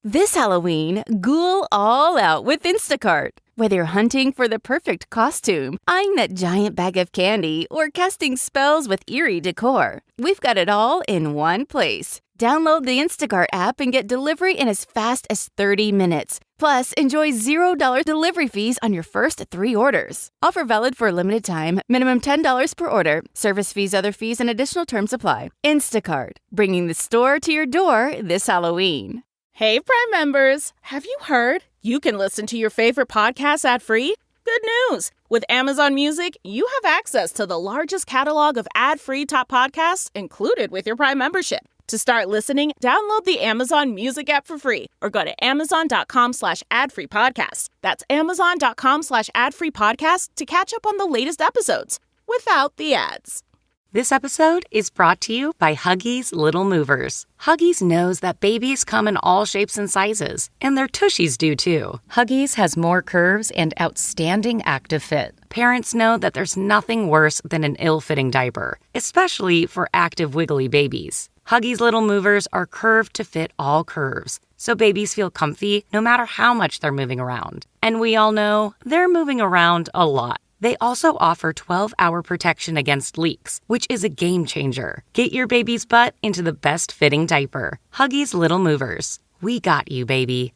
This Halloween, ghoul all out with Instacart. Whether you're hunting for the perfect costume, eyeing that giant bag of candy, or casting spells with eerie decor, we've got it all in one place. Download the Instacart app and get delivery in as fast as 30 minutes. Plus, enjoy $0 delivery fees on your first 3 orders. Offer valid for a limited time. Minimum $10 per order. Service fees, other fees, and additional terms apply. Instacart, bringing the store to your door this Halloween. Hey, Prime members, have you heard? You can listen to your favorite podcasts ad-free? Good news! With Amazon Music, you have access to the largest catalog of ad-free top podcasts included with your Prime membership. To start listening, download the Amazon Music app for free or go to amazon.com/ad-free podcast. That's amazon.com/ad-free podcast to catch up on the latest episodes without the ads. This episode is brought to you by Huggies Little Movers. Huggies knows that babies come in all shapes and sizes, and their tushies do too. Huggies has more curves and outstanding active fit. Parents know that there's nothing worse than an ill-fitting diaper, especially for active, wiggly babies. Huggies Little Movers are curved to fit all curves, so babies feel comfy no matter how much they're moving around. And we all know they're moving around a lot. They also offer 12-hour protection against leaks, which is a game changer. Get your baby's butt into the best fitting diaper. Huggies Little Movers. We got you, baby.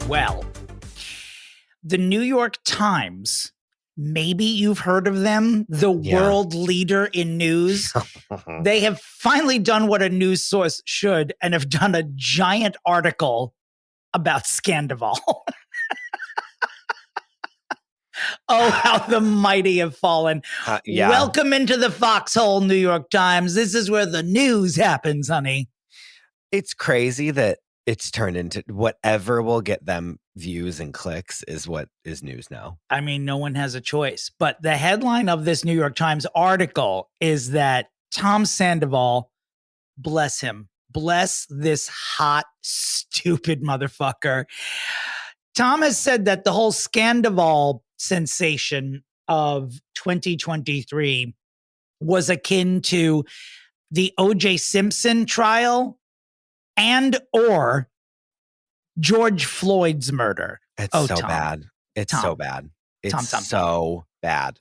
Well, the New York Times, maybe you've heard of them, the world leader in news. They have finally done what a news source should and have done a giant article about Scandival. Oh, how the mighty have fallen. Welcome into the foxhole, New York Times. This is where the news happens, honey. It's crazy that it's turned into whatever will get them views and clicks is what is news now. I mean, no one has a choice. But the headline of this New York Times article is that Tom Sandoval, bless him, bless this hot, stupid motherfucker. Tom has said that the whole Scandival sensation of 2023 was akin to the O.J. Simpson trial and or George Floyd's murder. It's Tom. bad. It's Tom. so bad. It's Tom. so bad.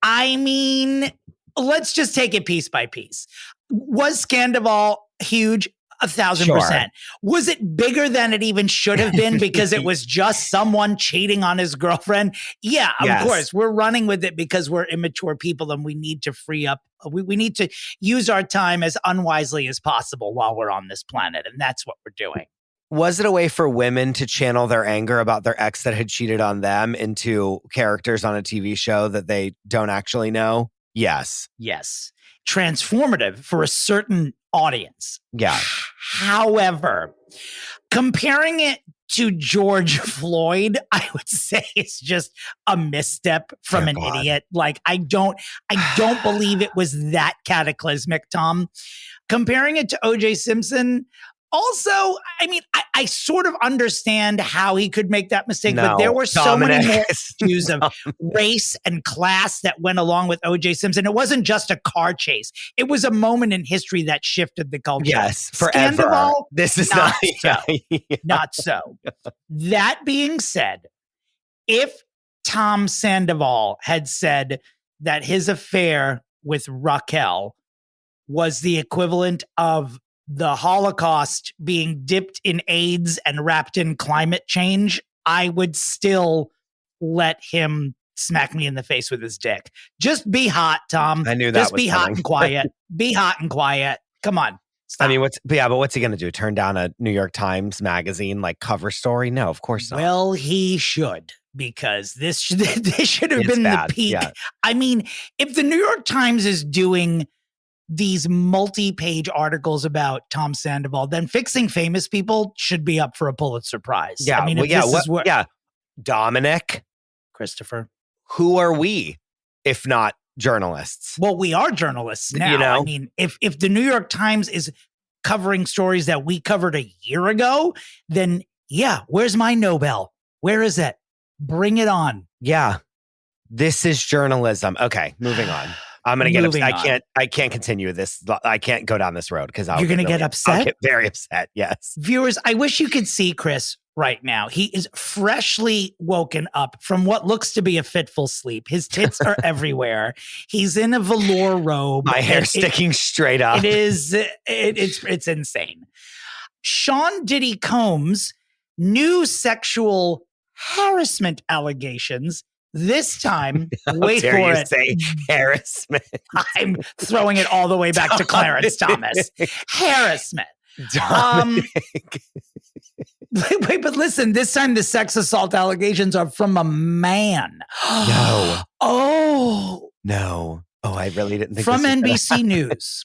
I mean, let's just take it piece by piece. Was Scandival huge? 1,000%. Was it bigger than it even should have been because it was just someone cheating on his girlfriend? Yeah, of course. We're running with it because we're immature people and we need to free up. We need to use our time as unwisely as possible while we're on this planet. And that's what we're doing. Was it a way for women to channel their anger about their ex that had cheated on them into characters on a TV show that they don't actually know? Yes. Yes. Transformative for a certain audience. Yeah. However, comparing it to George Floyd, I would say it's just a misstep from an idiot. Like, I don't believe it was that cataclysmic, Tom. Comparing it to O.J. Simpson, also, I mean, I sort of understand how he could make that mistake, but there were so many more issues of race and class that went along with O.J. Simpson. It wasn't just a car chase. It was a moment in history that shifted the culture. Yes, forever. Scandival, this is not so. Not so. That being said, if Tom Sandoval had said that his affair with Raquel was the equivalent of the Holocaust being dipped in AIDS and wrapped in climate change, I would still let him smack me in the face with his dick. Just be hot, Tom. I knew that Just was be coming. hot and quiet. Be hot and quiet. Come on. Stop. I mean, but what's he going to do? Turn down a New York Times magazine like cover story? No, of course not. Well, he should, because this should have been bad. the peak. Yeah. I mean, if the New York Times is doing these multi-page articles about Tom Sandoval, then Fixing Famous People should be up for a Pulitzer Prize. Yeah, I mean, Dominic, Christopher, who are we if not journalists. Well, we are journalists now. You know? I mean, if the New York Times is covering stories that we covered a year ago, then yeah, where's my Nobel? Where is it? Bring it on. Yeah. This is journalism. Okay, moving on. I'm going to get upset. I can't continue this. I can't go down this road because you're going to get upset. I'll get very upset. Yes. Viewers, I wish you could see Chris right now. He is freshly woken up from what looks to be a fitful sleep. His tits are everywhere. He's in a velour robe. My hair sticking straight up. It is. It's insane. Sean Diddy Combs' new sexual harassment allegations. This time, wait for it. Say harassment. I'm throwing it all the way back to Clarence Thomas. Harassment. Wait, but listen, this time the sex assault allegations are from a man. No. Oh. No. Oh, I really didn't think from NBC News.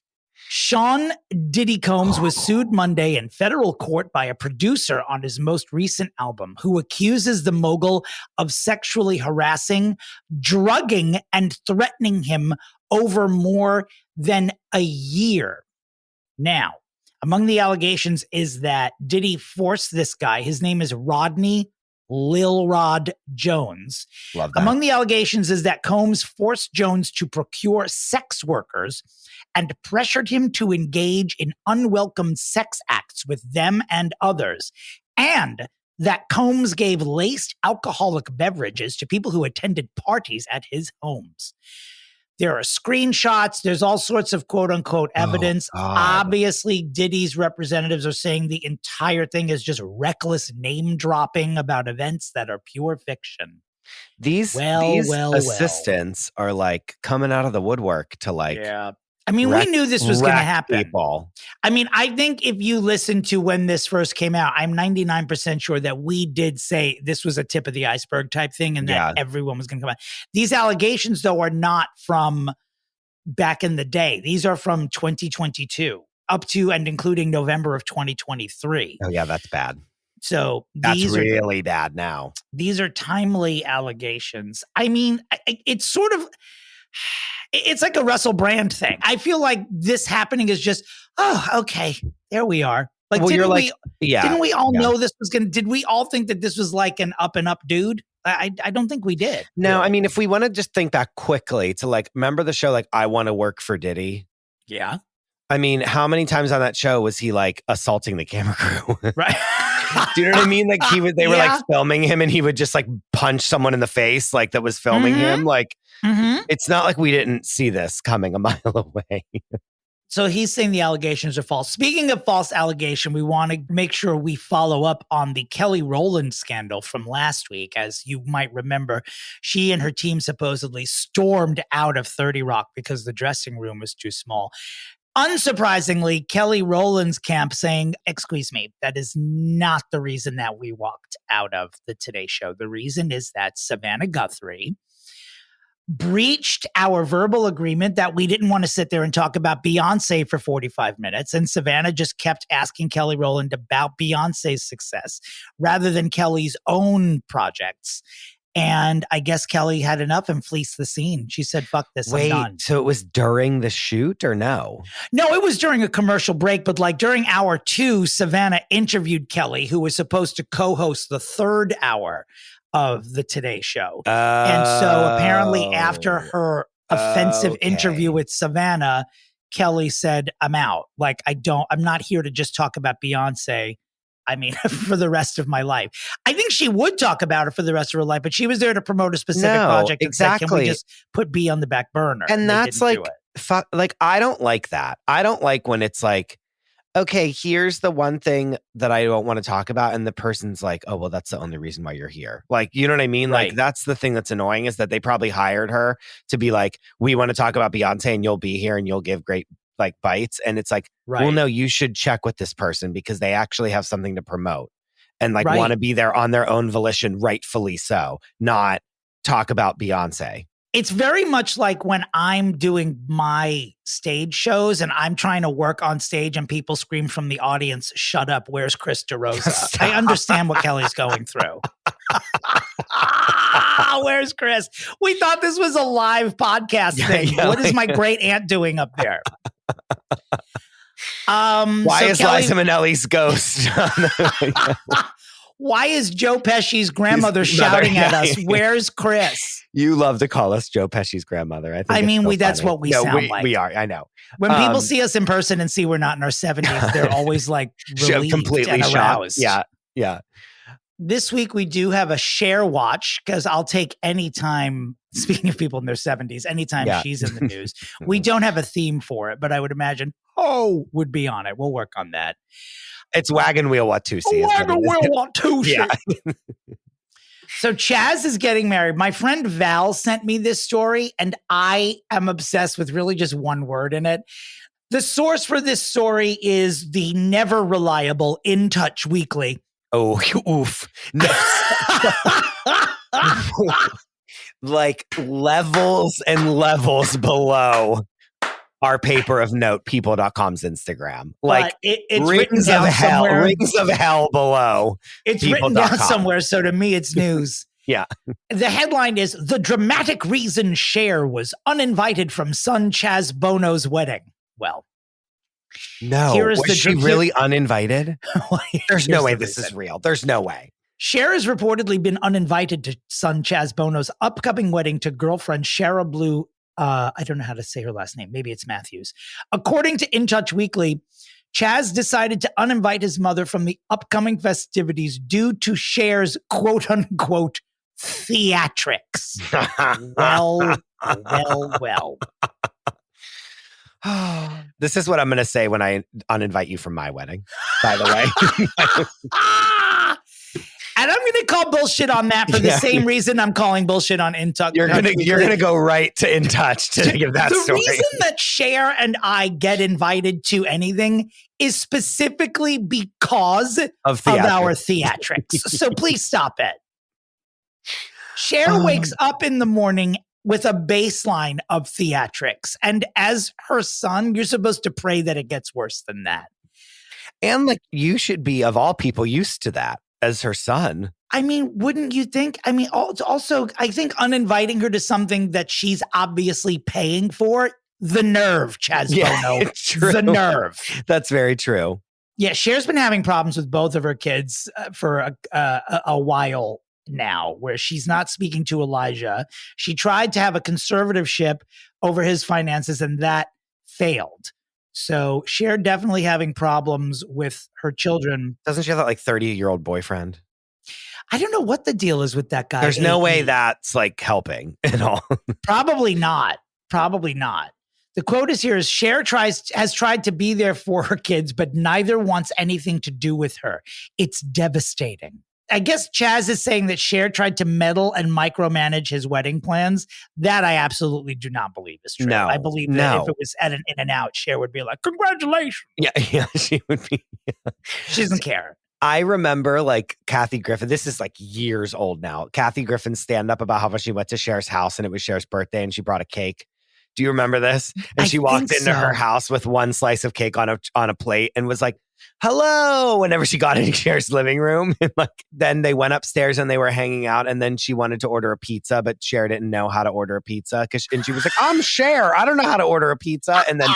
Sean Diddy Combs was sued Monday in federal court by a producer on his most recent album who accuses the mogul of sexually harassing, drugging, and threatening him over more than a year. Now, among the allegations is that Diddy forced this guy, his name is Rodney Lil Rod Jones. Love that. Among the allegations is that Combs forced Jones to procure sex workers and pressured him to engage in unwelcome sex acts with them and others, and that Combs gave laced alcoholic beverages to people who attended parties at his homes. There are screenshots. There's all sorts of quote unquote evidence. Obviously, Diddy's representatives are saying the entire thing is just reckless name dropping about events that are pure fiction. These assistants are like coming out of the woodwork to like. Yeah. I mean, we knew this was going to happen. People. I mean, I think if you listen to when this first came out, I'm 99% sure that we did say this was a tip of the iceberg type thing and that everyone was going to come out. These allegations, though, are not from back in the day. These are from 2022 up to and including November of 2023. Oh, yeah, that's bad. So that's really bad now. These are timely allegations. I mean, it's sort of... It's like a Russell Brand thing. I feel like this happening is just, oh, okay, there we are. Like, well, didn't we all know this was did we all think that this was like an up and up dude? I don't think we did. No, I mean, if we want to just think back quickly to like, remember the show, like, I Want to Work for Diddy? Yeah. I mean, how many times on that show was he like assaulting the camera crew? Right. Do you know what I mean? Like they were like filming him and he would just like punch someone in the face like that was filming him. Like, it's not like we didn't see this coming a mile away. So he's saying the allegations are false. Speaking of false allegation, we want to make sure we follow up on the Kelly Rowland scandal from last week. As you might remember, she and her team supposedly stormed out of 30 Rock because the dressing room was too small. Unsurprisingly, Kelly Rowland's camp saying, excuse me, that is not the reason that we walked out of the Today Show. The reason is that Savannah Guthrie breached our verbal agreement that we didn't want to sit there and talk about Beyonce for 45 minutes. And Savannah just kept asking Kelly Rowland about Beyonce's success rather than Kelly's own projects. And I guess Kelly had enough and fleeced the scene. She said, fuck this, I'm done. So it was during the shoot or no? No, it was during a commercial break. But like during hour 2, Savannah interviewed Kelly, who was supposed to co-host the third hour of the Today Show. And so apparently after her offensive interview with Savannah, Kelly said, I'm out. Like, I'm not here to just talk about Beyonce. I mean, for the rest of my life. I think she would talk about it for the rest of her life, but she was there to promote a specific project. Exactly. And said, can we just put B on the back burner? And that's like, I don't like that. I don't like when it's like, okay, here's the one thing that I don't want to talk about. And the person's like, oh, well, that's the only reason why you're here. Like, you know what I mean? Right. Like, that's the thing that's annoying is that they probably hired her to be like, we want to talk about Beyonce and you'll be here and you'll give great like bites. And it's like, well, no, you should check with this person because they actually have something to promote and like want to be there on their own volition, rightfully so, not talk about Beyonce. It's very much like when I'm doing my stage shows and I'm trying to work on stage and people scream from the audience, shut up, where's Chris DeRosa? I understand what Kelly's going through. Where's Chris? We thought this was a live podcast thing. What is my great aunt doing up there? Why is Kelly, Liza Minnelli's ghost? Why is Joe Pesci's grandmother shouting at us? Where's Chris? You love to call us Joe Pesci's grandmother. I mean, that's what we sound like. We are. I know. When people see us in person and see we're not in our 70s, they're always like relieved completely and shocked. aroused. Yeah. This week we do have a share watch because I'll take any time. Speaking of people in their 70s, anytime she's in the news. We don't have a theme for it, but I would imagine would be on it. We'll work on that. It's Wagon Wheel Watusi. Wagon Wheel Watusi. Yeah. So Chaz is getting married. My friend Val sent me this story, and I am obsessed with really just one word in it. The source for this story is the never reliable In Touch Weekly. Oh, oof. No. Like levels and levels below our paper of note, people.com's Instagram. Like it's rings of hell, rings of hell below. It's written down somewhere. So to me, it's news. Yeah. The headline is The Dramatic Reason Cher Was Uninvited from Son Chaz Bono's Wedding. Well, no. Was she really uninvited? There's no way this is real. There's no way. Cher has reportedly been uninvited to son Chaz Bono's upcoming wedding to girlfriend Shara Blue. I don't know how to say her last name. Maybe it's Matthews. According to In Touch Weekly, Chaz decided to uninvite his mother from the upcoming festivities due to Cher's quote unquote theatrics. Well. This is what I'm going to say when I uninvite you from my wedding, by the way. And I'm going to call bullshit on that for the same reason I'm calling bullshit on In Touch. You're gonna go right to In Touch to give that story. The reason that Cher and I get invited to anything is specifically because of our theatrics. So please stop it. Cher wakes up in the morning with a baseline of theatrics. And as her son, you're supposed to pray that it gets worse than that. And like you should be, of all people, used to that. As her son. I mean, wouldn't you think? I mean, also, I think uninviting her to something that she's obviously paying for, the nerve, Chaz Bono. True. The nerve. That's very true. Yeah, Cher's been having problems with both of her kids for a while now, where she's not speaking to Elijah. She tried to have a conservatorship over his finances, and that failed. So Cher definitely having problems with her children. Doesn't she have that like 30-year-old boyfriend? I don't know what the deal is with that guy. There's no way that's like helping at all. Probably not. The quote is here is Cher has tried to be there for her kids, but neither wants anything to do with her. It's devastating. I guess Chaz is saying that Cher tried to meddle and micromanage his wedding plans. That I absolutely do not believe is true. No, I believe that if it was at an in and out, Cher would be like, congratulations. Yeah, she would be. She doesn't care. I remember like Kathy Griffin, this is like years old now. Kathy Griffin stand up about how she went to Cher's house and it was Cher's birthday and she brought a cake. Do you remember this? And she walked into her house with one slice of cake on a plate and was like, hello, whenever she got into Cher's living room. And like, then they went upstairs and they were hanging out. And then she wanted to order a pizza, but Cher didn't know how to order a pizza. And she was like, I'm Cher. I don't know how to order a pizza. And then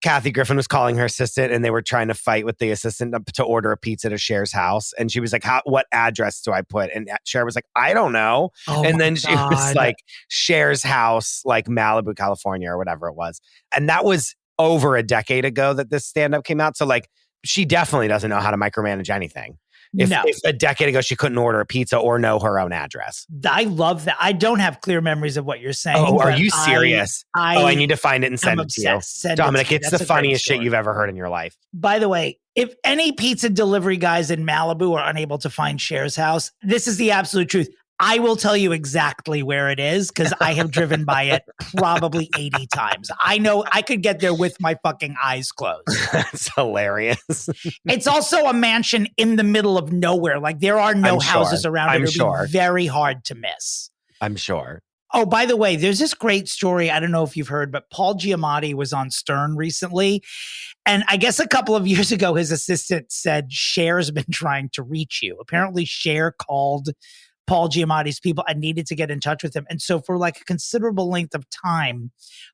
Kathy Griffin was calling her assistant and they were trying to fight with the assistant to order a pizza to Cher's house. And she was like, what address do I put? And Cher was like, I don't know. And then she was like, Cher's house, like Malibu, California or whatever it was. And that was over a decade ago that this stand-up came out. So like, she definitely doesn't know how to micromanage anything. If a decade ago she couldn't order a pizza or know her own address. I love that. I don't have clear memories of what you're saying. Oh, are you serious? I need to find it and send it to you. Dominic, it's the funniest shit you've ever heard in your life. By the way, if any pizza delivery guys in Malibu are unable to find Cher's house, this is the absolute truth. I will tell you exactly where it is because I have driven by it probably 80 times. I know I could get there with my fucking eyes closed. That's hilarious. It's also a mansion in the middle of nowhere. Like there are no houses around it. It would be very hard to miss. I'm sure. Oh, by the way, there's this great story. I don't know if you've heard, but Paul Giamatti was on Stern recently. And I guess a couple of years ago, his assistant said, Cher's been trying to reach you. Apparently, Cher called Paul Giamatti's people and needed to get in touch with him. And so for like a considerable length of time,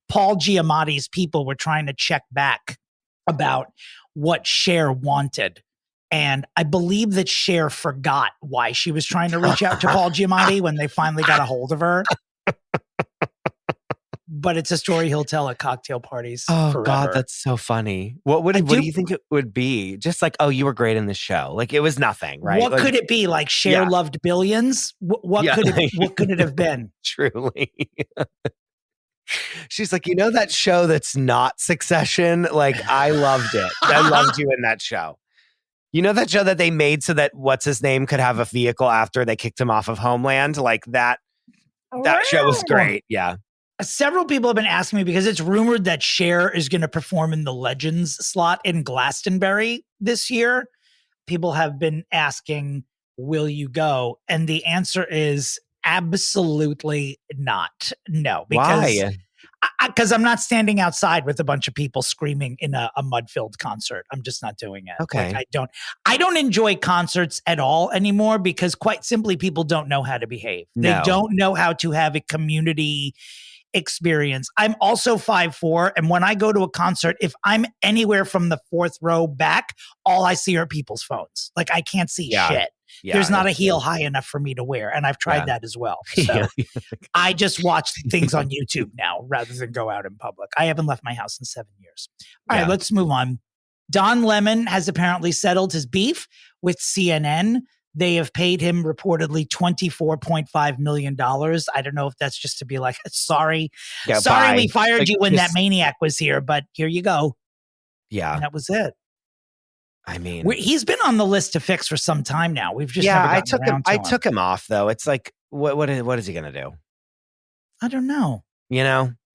Paul Giamatti's people were trying to check back about what Cher wanted. And I believe that Cher forgot why she was trying to reach out to Paul Giamatti when they finally got a hold of her. But it's a story he'll tell at cocktail parties. Oh forever. God, that's so funny. What do you think it would be? Just like, oh, you were great in the show. Like it was nothing, right? What could it be? Like Cher loved billions? What could it have been? Truly. She's like, that show that's not Succession? Like, I loved it. I loved you in that show. That show that they made so that what's his name could have a vehicle after they kicked him off of Homeland? Like that show was great. Yeah. Several people have been asking me because it's rumored that Cher is going to perform in the Legends slot in Glastonbury this year. People have been asking, will you go? And the answer is absolutely not. No. Why? Because I'm not standing outside with a bunch of people screaming in a mud-filled concert. I'm just not doing it. Okay. Like, I don't enjoy concerts at all anymore because quite simply people don't know how to behave. No. They don't know how to have a community experience. I'm also 5'4", and when I go to a concert, if I'm anywhere from the fourth row back, all I see are people's phones. Like I can't see shit. Yeah, there's not a heel high enough for me to wear, and I've tried that as well. So I just watch things on YouTube now rather than go out in public. I haven't left my house in 7 years. All right, let's move on. Don Lemon has apparently settled his beef with CNN. They have paid him reportedly $24.5 million. I don't know if that's just to be like, sorry, we fired you when that maniac was here, but here you go. Yeah. And that was it. I mean, he's been on the list to fix for some time now. We've just I took him off though. It's like, what is he going to do? I don't know.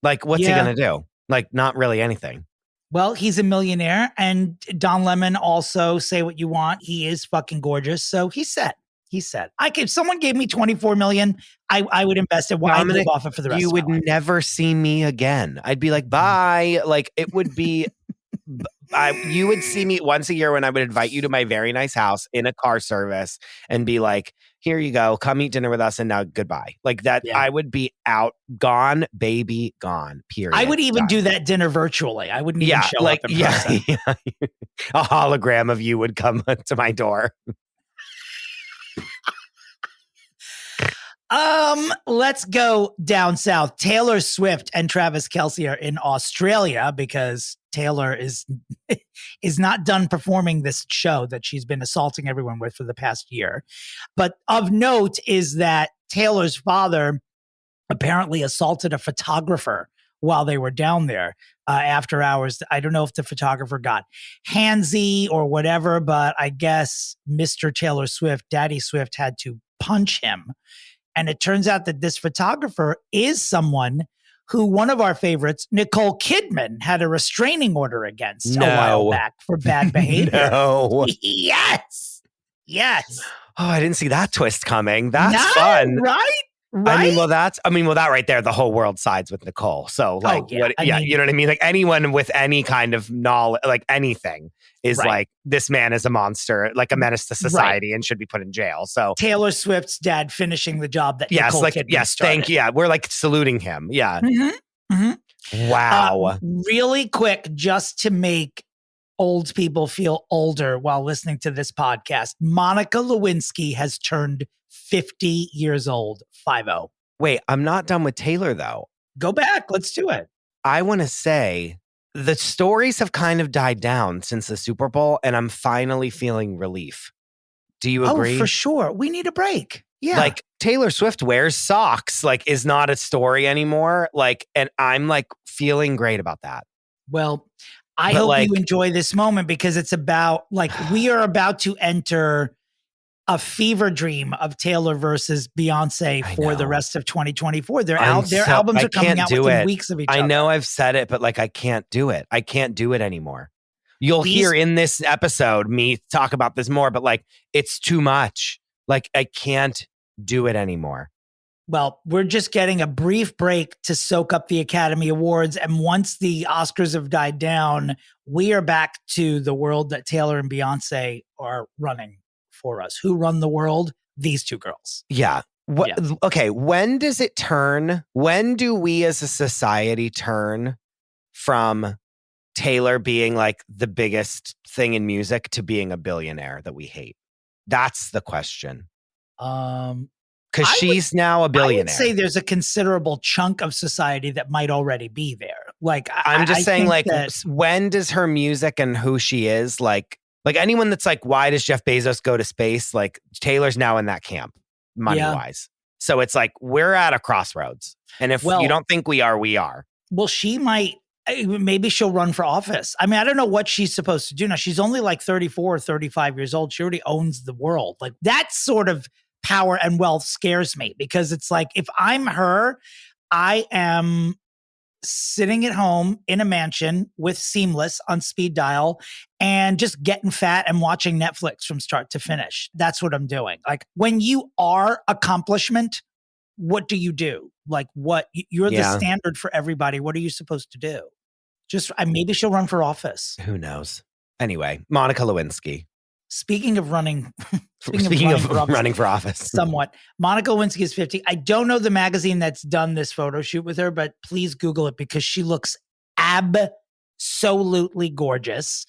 Like what's he going to do? Like not really anything. Well, he's a millionaire, and Don Lemon also, say what you want, he is fucking gorgeous. So he's set. If someone gave me $24 million, I would invest it. I'd live off it for the rest of my life. You would never see me again. I'd be like, bye. Like it would be, you would see me once a year when I would invite you to my very nice house in a car service and be like, here you go, come eat dinner with us, and now goodbye. Like that, I would be out, gone, baby, gone, period. I would even do that dinner virtually. I wouldn't even show up in person. A hologram of you would come to my door. Let's go down south. Taylor Swift and Travis Kelce are in Australia because Taylor is not done performing this show that she's been assaulting everyone with for the past year. But of note is that Taylor's father apparently assaulted a photographer while they were down there after hours. I don't know if the photographer got handsy or whatever, but I guess Mr. Taylor Swift, Daddy Swift, had to punch him. And it turns out that this photographer is someone who one of our favorites, Nicole Kidman, had a restraining order against a while back for bad behavior. No. Yes. Oh, I didn't see that twist coming. That's fun. Right? I mean, that right there, the whole world sides with Nicole. So like, you know what I mean? Like anyone with any kind of knowledge, like anything is like, this man is a monster, like a menace to society and should be put in jail. So Taylor Swift's dad finishing the job that Nicole Kidman started. Thank you. Yeah, we're like saluting him. Yeah. Mm-hmm. Mm-hmm. Wow. Really quick, just to make old people feel older while listening to this podcast, Monica Lewinsky has turned 50 years old. 50. Wait, I'm not done with Taylor though. Go back. Let's do it. I want to say the stories have kind of died down since the Super Bowl, and I'm finally feeling relief. Do you agree? Oh, for sure. We need a break. Yeah. Like Taylor Swift wears socks, like is not a story anymore. Like, and I'm like feeling great about that. Well, I hope you enjoy this moment because it's about like we are about to enter a fever dream of Taylor versus Beyonce for the rest of 2024. Their albums are coming out within weeks of each other. I know I've said it, but like I can't do it. I can't do it anymore. You'll hear in this episode me talk about this more, but like it's too much. Like I can't do it anymore. Well, we're just getting a brief break to soak up the Academy Awards. And once the Oscars have died down, we are back to the world that Taylor and Beyonce are running for us. Who run the world? These two girls. Yeah. What? Yeah. Okay, when does it turn? When do we as a society turn from Taylor being like the biggest thing in music to being a billionaire that we hate? That's the question. Because she's now a billionaire. I would say there's a considerable chunk of society that might already be there. Like, I'm just saying, like, that, when does her music and who she is, like anyone that's like, why does Jeff Bezos go to space? Like, Taylor's now in that camp, money-wise. So it's like, we're at a crossroads. And if you don't think we are, we are. Well, she might, maybe she'll run for office. I mean, I don't know what she's supposed to do now. She's only like 34 or 35 years old. She already owns the world. Like, that sort of power and wealth scares me, because it's like, if I'm her, I am sitting at home in a mansion with Seamless on speed dial and just getting fat and watching Netflix from start to finish. That's what I'm doing. Like, when you are accomplishment, what do you do? Like, what you're the standard for everybody. What are you supposed to do? Just maybe she'll run for office. Who knows? Anyway, Monica Lewinsky. Speaking of running, running for office, somewhat. Monica Lewinsky is 50. I don't know the magazine that's done this photo shoot with her, but please Google it, because she looks absolutely gorgeous.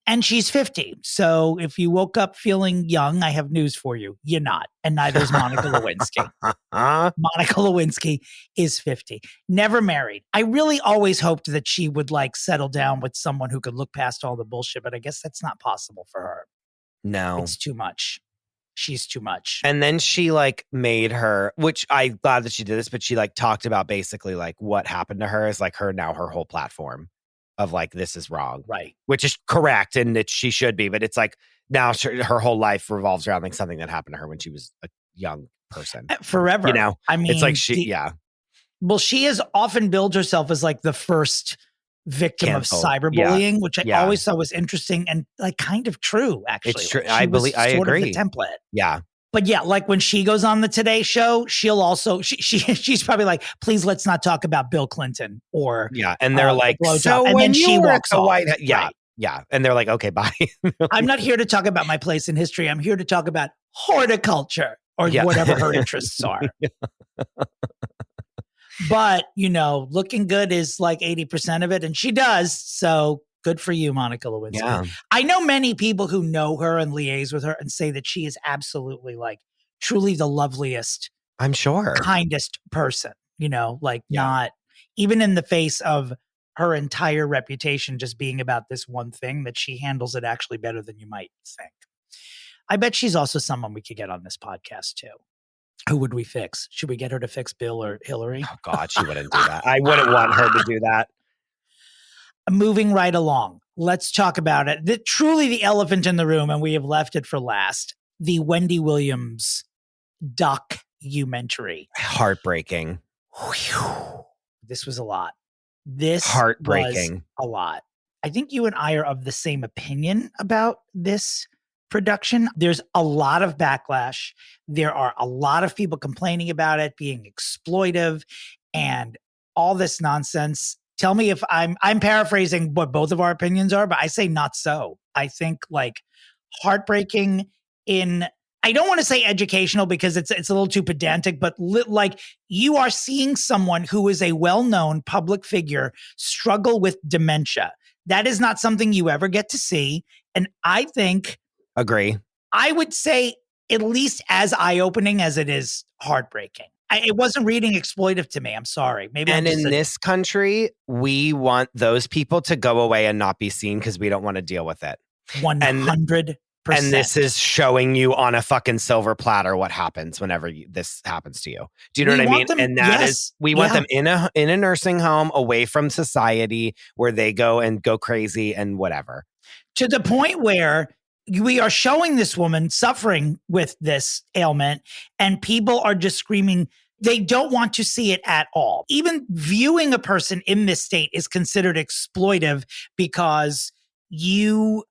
And she's 50. So if you woke up feeling young, I have news for you. You're not. And neither is Monica Lewinsky. Monica Lewinsky is 50. Never married. I really always hoped that she would like settle down with someone who could look past all the bullshit, but I guess that's not possible for her. No. It's too much. She's too much. And then she like made her, which I'm glad that she did this, but she like talked about basically like what happened to her is like her whole platform of like, this is wrong. Right. Which is correct and that she should be. But it's like now her whole life revolves around like something that happened to her when she was a young person. Forever. You know, I mean, it's like Well, she has often billed herself as like the first victim of cyberbullying, which I always thought was interesting and like kind of true, actually. It's true. Like, I agree. Of the template. Yeah. But yeah, like when she goes on the Today Show, she'll also, she's probably like, please, let's not talk about Bill Clinton or. Yeah. And they're like, so and then she walks off. Yeah. Right. Yeah. And they're like, okay, bye. I'm not here to talk about my place in history. I'm here to talk about horticulture or whatever her interests are. But, you know, looking good is like 80% of it. And she does. So good for you, Monica Lewinsky. Yeah. I know many people who know her and liaise with her and say that she is absolutely like truly the loveliest, I'm sure, kindest person, you know, like not even in the face of her entire reputation just being about this one thing, that she handles it actually better than you might think. I bet she's also someone we could get on this podcast too. Who would we fix? Should we get her to fix Bill or Hillary? Oh God, she wouldn't do that. I wouldn't want her to do that. Moving right along, let's talk about it. Truly the elephant in the room, and we have left it for last, the Wendy Williams documentary. Heartbreaking. Whew. This was a lot. This heartbreaking. Was a lot. I think you and I are of the same opinion about this production. There's a lot of backlash. There are a lot of people complaining about it being exploitive and all this nonsense. Tell me if I'm paraphrasing what both of our opinions are, but I say not so. I think like heartbreaking in, I don't want to say educational because it's a little too pedantic, but like you are seeing someone who is a well-known public figure struggle with dementia. That is not something you ever get to see. And I think, agree, I would say at least as eye-opening as it is heartbreaking. It wasn't reading exploitive to me. I'm sorry. Maybe. And in this country, we want those people to go away and not be seen because we don't want to deal with it. 100%. And this is showing you on a fucking silver platter what happens whenever this happens to you. Do you know what I mean? And that is, we want them in a nursing home, away from society, where they go and go crazy and whatever. To the point where we are showing this woman suffering with this ailment and people are just screaming. They don't want to see it at all. Even viewing a person in this state is considered exploitive because you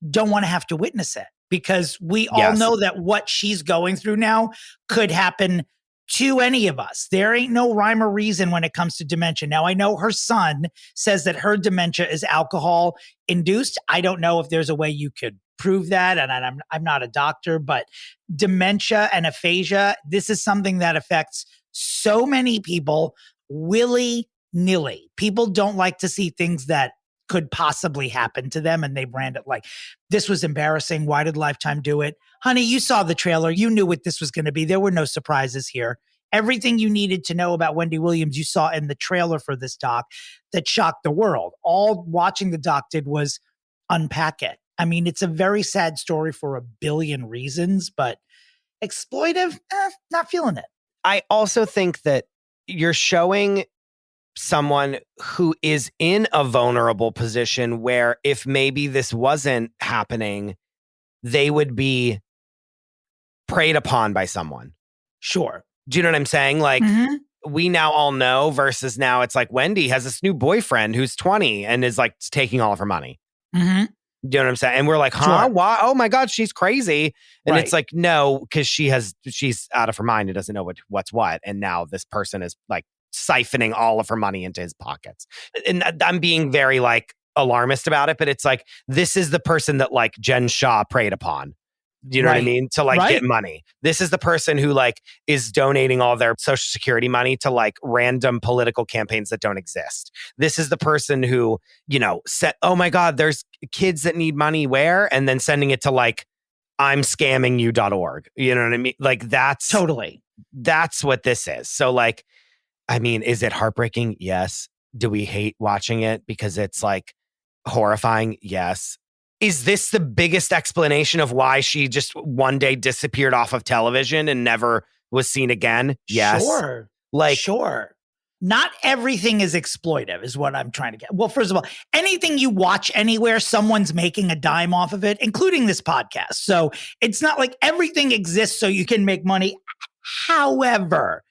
don't want to have to witness it, because we all know that what she's going through now could happen to any of us. There ain't no rhyme or reason when it comes to dementia. Now, I know her son says that her dementia is alcohol induced. I don't know if there's a way you could prove that, and I'm not a doctor, but dementia and aphasia, this is something that affects so many people willy-nilly. People don't like to see things that could possibly happen to them, and they brand it like, this was embarrassing. Why did Lifetime do it? Honey, you saw the trailer. You knew what this was going to be. There were no surprises here. Everything you needed to know about Wendy Williams, you saw in the trailer for this doc that shocked the world. All watching the doc did was unpack it. I mean, it's a very sad story for a billion reasons, but exploitive, not feeling it. I also think that you're showing someone who is in a vulnerable position where if maybe this wasn't happening, they would be preyed upon by someone. Sure. Do you know what I'm saying? Like, we now all know versus now it's like Wendy has this new boyfriend who's 20 and is like taking all of her money. Do you know what I'm saying? And we're like, huh? Sure. Why? Oh my God, she's crazy. And Right. it's like, no, because she's out of her mind and doesn't know what's what. And now this person is like siphoning all of her money into his pockets. And I'm being very like alarmist about it, but it's like, this is the person that like Jen Shah preyed upon. Do you know what I mean? To like get money. This is the person who like is donating all their social security money to like random political campaigns that don't exist. This is the person who, you know, said, oh my God, there's kids that need money where? And then sending it to like, I'm scamming you.org. You know what I mean? Like that's what this is. So like, I mean, is it heartbreaking? Yes. Do we hate watching it because it's like horrifying? Yes. Is this the biggest explanation of why she just one day disappeared off of television and never was seen again? Yes. Sure. Like, sure. Not everything is exploitive is what I'm trying to get. Well, first of all, anything you watch anywhere, someone's making a dime off of it, including this podcast. So it's not like everything exists so you can make money. However,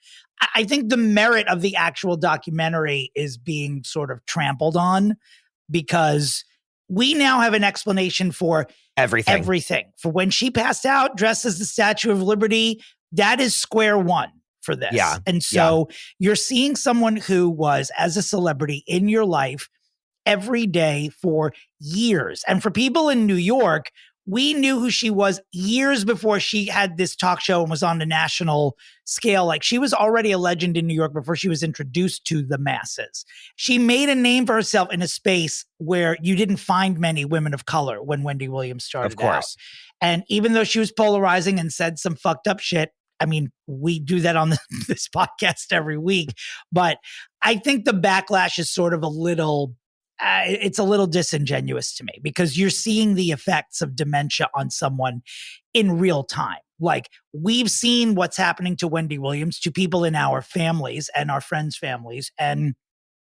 I think the merit of the actual documentary is being sort of trampled on because we now have an explanation for everything. For when she passed out dressed as the Statue of Liberty, that is square one for this. Yeah. And so you're seeing someone who was, as a celebrity in your life every day for years. And for people in New York, we knew who she was years before she had this talk show and was on the national scale. Like she was already a legend in New York before she was introduced to the masses. She made a name for herself in a space where you didn't find many women of color when Wendy Williams started of course. out. And even though she was polarizing and said some fucked up shit, I mean, we do that on this podcast every week. But I think the backlash is sort of a little it's a little disingenuous to me because you're seeing the effects of dementia on someone in real time. Like we've seen what's happening to Wendy Williams, to people in our families and our friends' families. And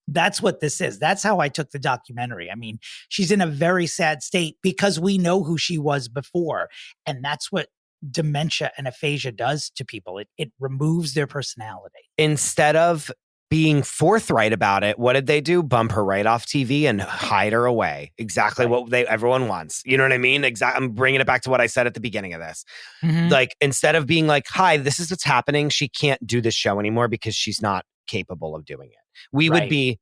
that's what this is. That's how I took the documentary. I mean, she's in a very sad state because we know who she was before. And that's what dementia and aphasia does to people. It removes their personality. Instead of being forthright about it, what did they do? Bump her right off TV and hide her away. Exactly what everyone wants. You know what I mean? I'm bringing it back to what I said at the beginning of this. Like, instead of being like, hi, this is what's happening. She can't do this show anymore because she's not capable of doing it. We would be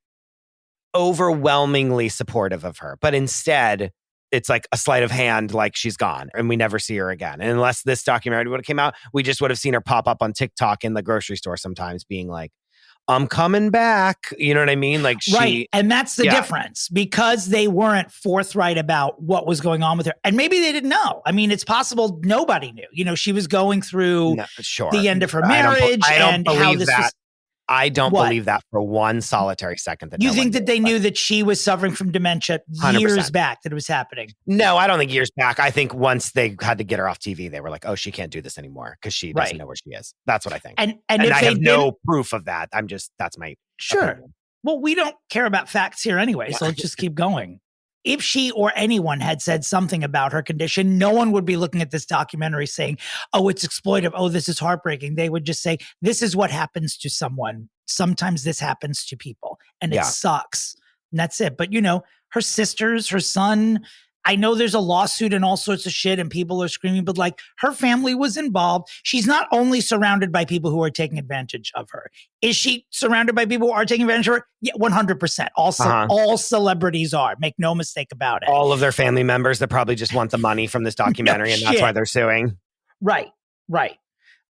overwhelmingly supportive of her. But instead, it's like a sleight of hand, like she's gone and we never see her again. And unless this documentary would have came out, we just would have seen her pop up on TikTok in the grocery store sometimes being like, I'm coming back. You know what I mean? Like right. And that's the difference because they weren't forthright about what was going on with her. And maybe they didn't know. I mean, it's possible nobody knew. You know, she was going through the end of her marriage and how this was. I don't believe that for one solitary second. That you think that they knew that she was suffering from dementia years 100%. Back that it was happening? No, I don't think years back. I think once they had to get her off TV, they were like, oh, she can't do this anymore because she doesn't know where she is. That's what I think. And I have no proof of that. That's my opinion. Well, we don't care about facts here anyway, so let's just keep going. If she or anyone had said something about her condition, no one would be looking at this documentary saying, oh, it's exploitive. Oh, this is heartbreaking. They would just say, this is what happens to someone. Sometimes this happens to people and it sucks. And that's it. But, you know, her sisters, her son, I know there's a lawsuit and all sorts of shit and people are screaming, but like her family was involved. She's not only surrounded by people who are taking advantage of her. Is she surrounded by people who are taking advantage of her? Yeah, 100%. All celebrities are. Make no mistake about it. All of their family members that probably just want the money from this documentary and that's why they're suing. Right.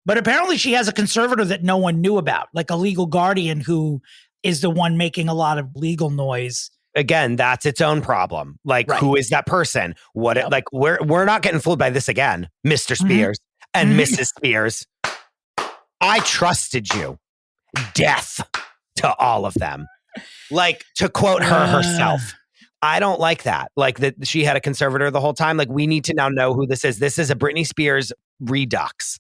But apparently she has a conservator that no one knew about, like a legal guardian who is the one making a lot of legal noise. Again, that's its own problem. Like, who is that person? Like, we're not getting fooled by this again, Mr. Spears and Mrs. Spears. I trusted you. Death to all of them. Like, to quote her herself. I don't like that. Like, that she had a conservator the whole time. Like, we need to now know who this is. This is a Britney Spears redux.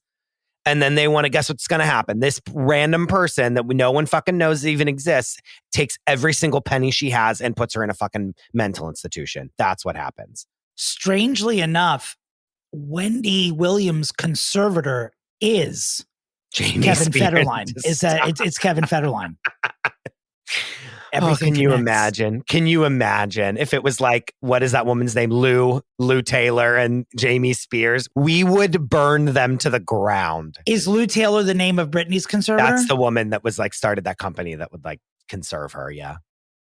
And then they want to guess what's going to happen. This random person that no one fucking knows even exists takes every single penny she has and puts her in a fucking mental institution. That's what happens. Strangely enough, Wendy Williams' conservator is Kevin Federline. It's Kevin Federline. Can you imagine? Can you imagine if it was like, what is that woman's name? Lou Taylor and Jamie Spears? We would burn them to the ground. Is Lou Taylor the name of Britney's conservator? That's the woman that was like started that company that would like conserve her. Yeah.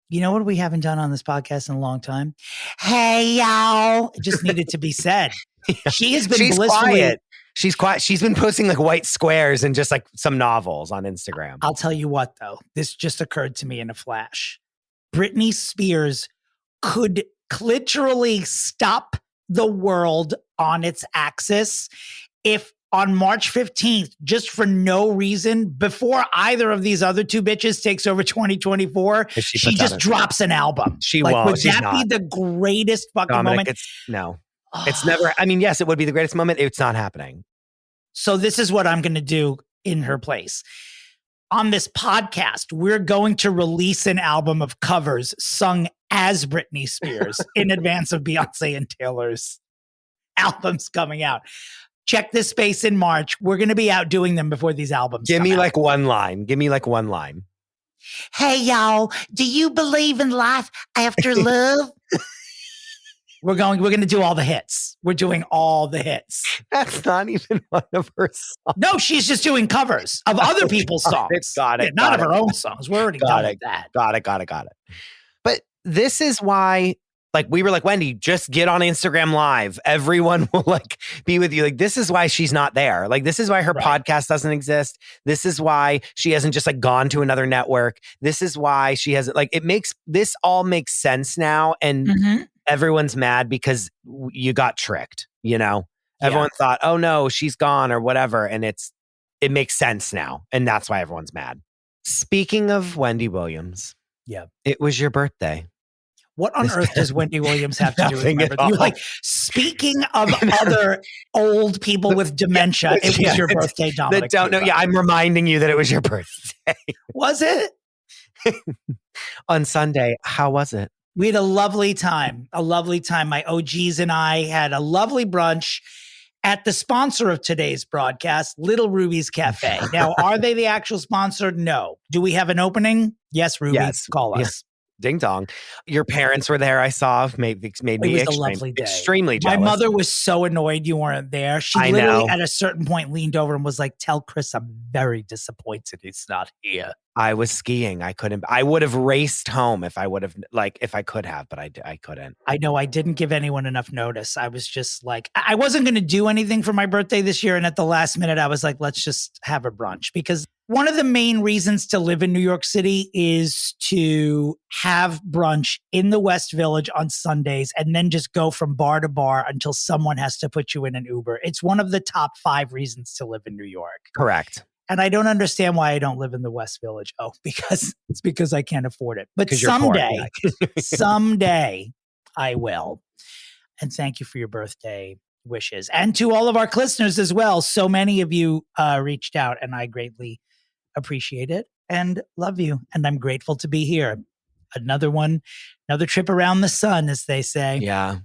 You know what we haven't done on this podcast in a long time? Hey, y'all. It just needed to be said. Yeah. She has been blissfully quiet. She's quiet. She's been posting like white squares and just like some novels on Instagram. I'll tell you what, though. This just occurred to me in a flash. Britney Spears could literally stop the world on its axis if on March 15th, just for no reason, before either of these other two bitches takes over 2024, she just drops an album. She won't. Would that be the greatest fucking moment? It's never. I mean, yes, it would be the greatest moment. It's not happening. So this is what I'm going to do in her place. On this podcast, we're going to release an album of covers sung as Britney Spears in advance of Beyonce and Taylor's albums coming out. Check this space in March. We're going to be out doing them before these albums Give come me out. like one line. Give me like one line. Hey, y'all, do you believe in life after love? We're going to do all the hits. We're doing all the hits. That's not even one of her songs. No, she's just doing covers of other people's songs. Got it. Not of her own songs. We're already done with that. Got it. But this is why, like, we were like, Wendy, just get on Instagram Live. Everyone will like be with you. Like, this is why she's not there. Like, this is why her podcast doesn't exist. This is why she hasn't just like gone to another network. This is why she hasn't this all makes sense now. And everyone's mad because you got tricked, you know? Everyone thought, oh no, she's gone or whatever. And it makes sense now. And that's why everyone's mad. Speaking of Wendy Williams. Yeah. It was your birthday. What on earth does Wendy Williams have to do with my birthday? You're like, speaking of other old people with dementia, it was your birthday, Dominic. Don't know. Yeah, I'm reminding you that it was your birthday. Was it? On Sunday. How was it? We had a lovely time. My OGs and I had a lovely brunch at the sponsor of today's broadcast, Little Ruby's Cafe. Now, are they the actual sponsor? No. Do we have an opening? Yes, Ruby. Yes. Call us. Yes. Ding dong. Your parents were there, I saw. Made me it was a lovely day. Extremely jealous. My mother was so annoyed you weren't there. She literally at a certain point leaned over and was like, tell Chris I'm very disappointed he's not here. I was skiing. I would have raced home if I could have, but I couldn't. I know I didn't give anyone enough notice. I was just like, I wasn't going to do anything for my birthday this year. And at the last minute, I was like, let's just have a brunch. Because one of the main reasons to live in New York City is to have brunch in the West Village on Sundays and then just go from bar to bar until someone has to put you in an Uber. It's one of the top 5 reasons to live in New York. Correct. And I don't understand why I don't live in the West Village. Oh, it's because I can't afford it. But someday I will. And thank you for your birthday wishes. And to all of our listeners as well. So many of you reached out and I greatly appreciate it and love you. And I'm grateful to be here. Another trip around the sun, as they say. Yeah.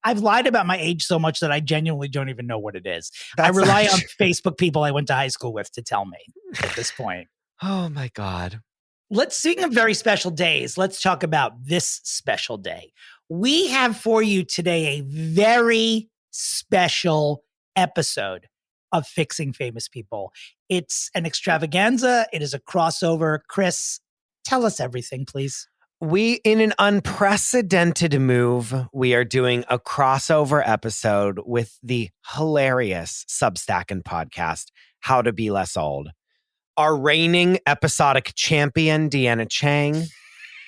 I've lied about my age so much that I genuinely don't even know what it is. I rely on Facebook people I went to high school with to tell me at this point. Oh my God. Speaking of very special days, let's talk about this special day. We have for you today a very special episode of Fixing Famous People. It's an extravaganza. It is a crossover. Chris, tell us everything, please. In an unprecedented move, we are doing a crossover episode with the hilarious Substack and podcast, How to Be Less Old. Our reigning episodic champion, Deanna Cheng,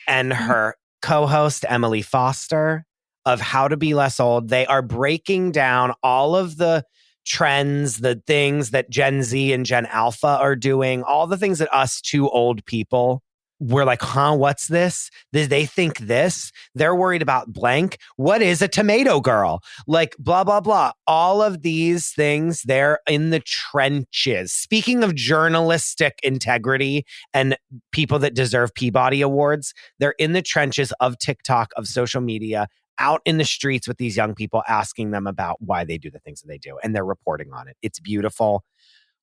and her co-host, Emily Foster, of How to Be Less Old. They are breaking down all of the trends, the things that Gen Z and Gen Alpha are doing, all the things that us two old people, we're like, what's this? They think this? They're worried about blank. What is a tomato girl? Like, blah, blah, blah. All of these things, they're in the trenches. Speaking of journalistic integrity and people that deserve Peabody Awards, they're in the trenches of TikTok, of social media, out in the streets with these young people, asking them about why they do the things that they do. And they're reporting on it. It's beautiful.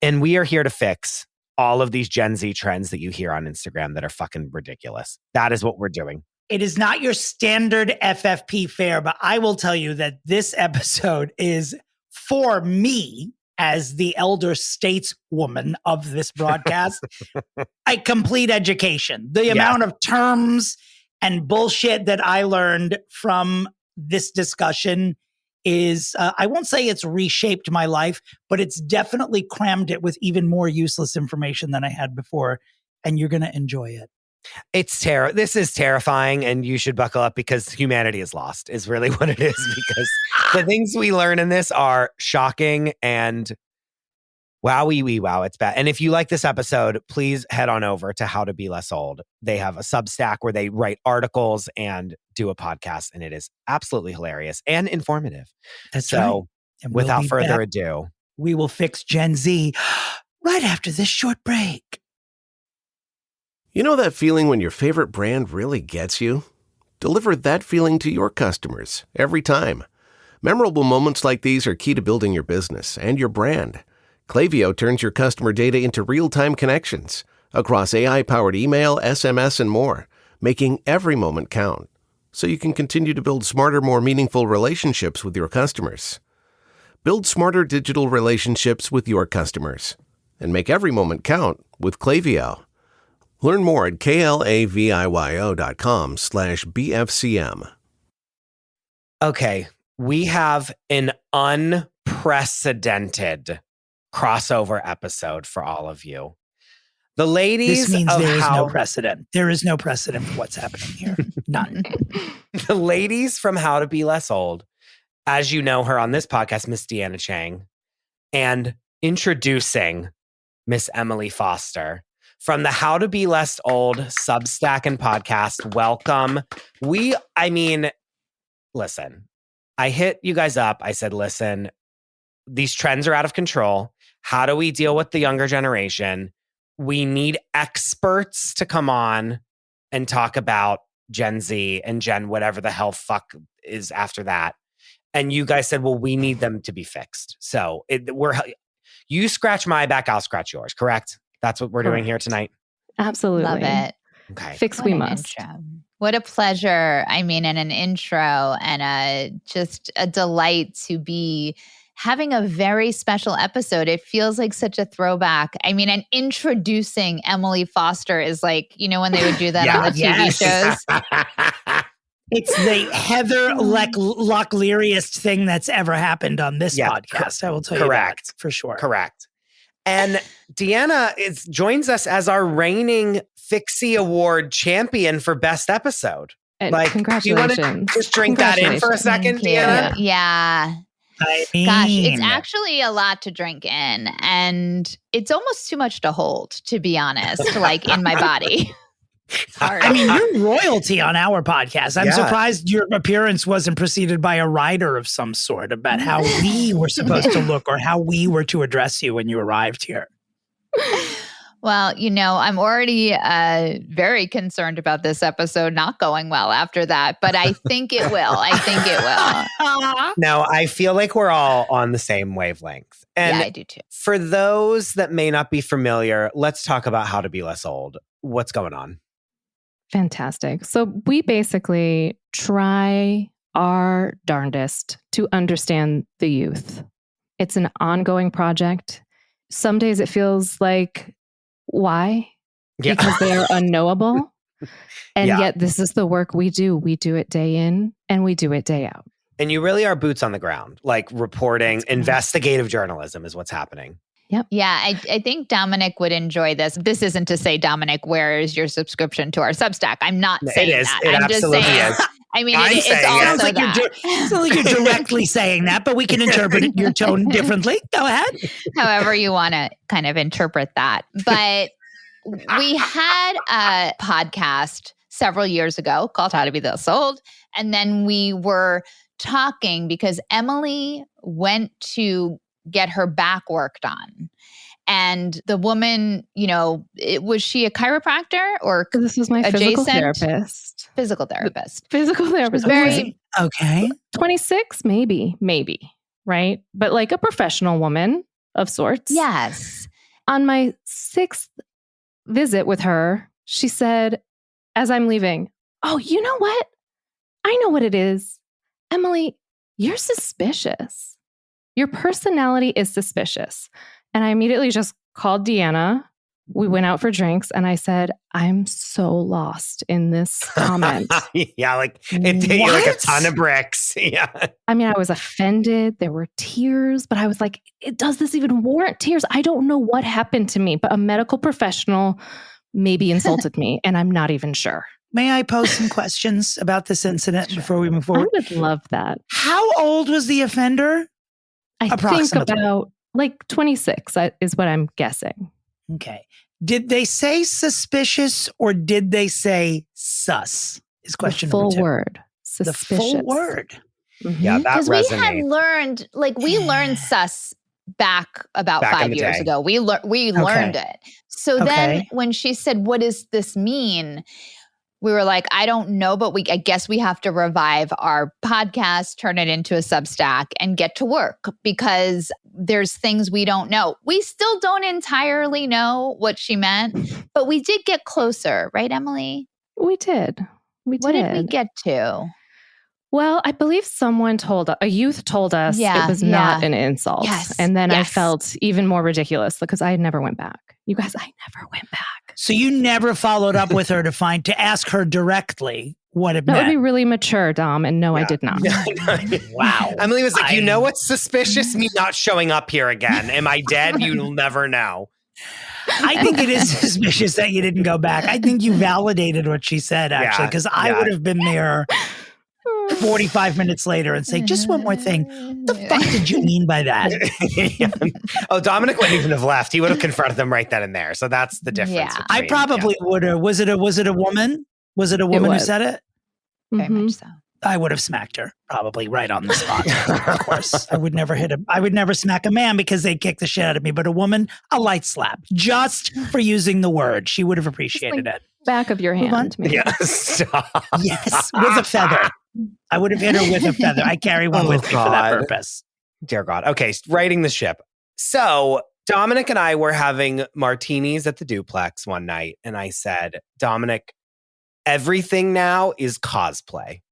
And we are here to fix all of these Gen Z trends that you hear on Instagram that are fucking ridiculous. That is what we're doing. It is not your standard FFP fare, but I will tell you that this episode is, for me, as the elder stateswoman of this broadcast, a complete education. The amount of terms and bullshit that I learned from this discussion is, I won't say it's reshaped my life, but it's definitely crammed it with even more useless information than I had before. And you're going to enjoy it. This is terrifying, and you should buckle up because humanity is lost, is really what it is. Because the things we learn in this are shocking and wow, it's bad. And if you like this episode, please head on over to How to Be Less Old. They have a Substack where they write articles and do a podcast, and it is absolutely hilarious and informative. That's so, right. And without further ado, we will fix Gen Z right after this short break. You know that feeling when your favorite brand really gets you? Deliver that feeling to your customers every time. Memorable moments like these are key to building your business and your brand. Klaviyo turns your customer data into real-time connections across AI-powered email, SMS, and more, making every moment count, so you can continue to build smarter, more meaningful relationships with your customers. Build smarter digital relationships with your customers and make every moment count with Klaviyo. Learn more at klaviyo.com/BFCM. Okay, we have an unprecedented crossover episode for all of you. The ladies. This means there is no precedent. There is no precedent for what's happening here. None. The ladies from How to Be Less Old, as you know her on this podcast, Miss Deanna Cheng, and introducing Miss Emily Foster from the How to Be Less Old Substack and podcast. Welcome. Listen, I hit you guys up. I said, listen, these trends are out of control. How do we deal with the younger generation? We need experts to come on and talk about Gen Z and Gen whatever the hell fuck is after that. And you guys said, well, we need them to be fixed. So you scratch my back, I'll scratch yours, correct? That's what we're doing here tonight? Absolutely. Love it. Okay. Fix we must. Intro. What a pleasure. I mean, and an intro and just a delight to be having a very special episode. It feels like such a throwback. I mean, and introducing Emily Foster is like, you know, when they would do that on the TV shows. It's the Heather Lockleariest thing that's ever happened on this podcast. I will tell you that for sure. Correct. And Deanna joins us as our reigning Fixie Award champion for Best Episode. Congratulations. Do you want to just drink that in for a second, Deanna? Yeah. I mean, gosh, it's actually a lot to drink in, and it's almost too much to hold, to be honest, like in my body. I mean, you're royalty on our podcast. I'm surprised your appearance wasn't preceded by a rider of some sort about how we were supposed to look or how we were to address you when you arrived here. Well, you know, I'm already very concerned about this episode not going well after that, but I think it will. No, I feel like we're all on the same wavelength. And yeah, I do too. For those that may not be familiar, let's talk about How to Be Less Old. What's going on? Fantastic. So we basically try our darndest to understand the youth. It's an ongoing project. Some days it feels like, why? Yeah. Because they are unknowable. And yet this is the work we do. We do it day in and we do it day out. And you really are boots on the ground, like reporting, investigative journalism is what's happening. Yep. Yeah, I think Dominic would enjoy this. This isn't to say, Dominic, where is your subscription to our Substack? I'm not saying that. I'm just saying. I mean, it's also like it's not like you're directly saying that, but we can interpret your tone differently. Go ahead. However you want to kind of interpret that. But we had a podcast several years ago called How to Be This Old. And then we were talking because Emily went to get her back worked on. And the woman, was she a chiropractor or this was my physical therapist? Physical therapist. Physical therapist. Very okay. 26, maybe, right? But like a professional woman of sorts. Yes. On my 6th visit with her, she said, as I'm leaving, oh, you know what? I know what it is. Emily, you're suspicious. Your personality is suspicious. And I immediately just called Deanna. We went out for drinks and I said, I'm so lost in this comment. Yeah, like it hit you like a ton of bricks. Yeah. I mean, I was offended. There were tears, but I was like, does this even warrant tears? I don't know what happened to me, but a medical professional maybe insulted me and I'm not even sure. May I pose some questions about this incident before we move forward? I would love that. How old was the offender? I think about like 26 is what I'm guessing. Okay. Did they say suspicious or did they say sus? Is question the full number 2. Word. Suspicious. The full word. Mm-hmm. Yeah, that resonates. Because we had learned, we learned sus back about 5 years ago. We learned it. So then when she said, what does this mean? We were like, I don't know, but I guess we have to revive our podcast, turn it into a Substack and get to work because there's things we don't know. We still don't entirely know what she meant, but we did get closer, right, Emily? We did. What did we get to? Well, I believe a youth told us it was not an insult. Yes. And then I felt even more ridiculous because I never went back. You guys, I never went back. So you never followed up with her to ask her directly what it meant? That would be really mature, Dom. And no, I did not. Wow. Emily was like, you know what's suspicious? Me not showing up here again. Am I dead? You'll never know. I think it is suspicious that you didn't go back. I think you validated what she said, actually, because I would have been there 45 minutes later and say, just one more thing. What the fuck did you mean by that? Oh, Dominic wouldn't even have left. He would have confronted them right then and there. So that's the difference. Yeah. I probably would have. Was it a woman? Was it a woman who said it? Very much so. I would have smacked her probably right on the spot. Of course, I would never smack a man because they kick the shit out of me. But a woman, a light slap, just for using the word. She would have appreciated it. Back of your hand. Yes. Yes, with a feather. I would have hit her with a feather. I carry one with me for that purpose. Dear God. Okay, righting the ship. So Dominic and I were having martinis at the duplex one night. And I said, Dominic, everything now is cosplay.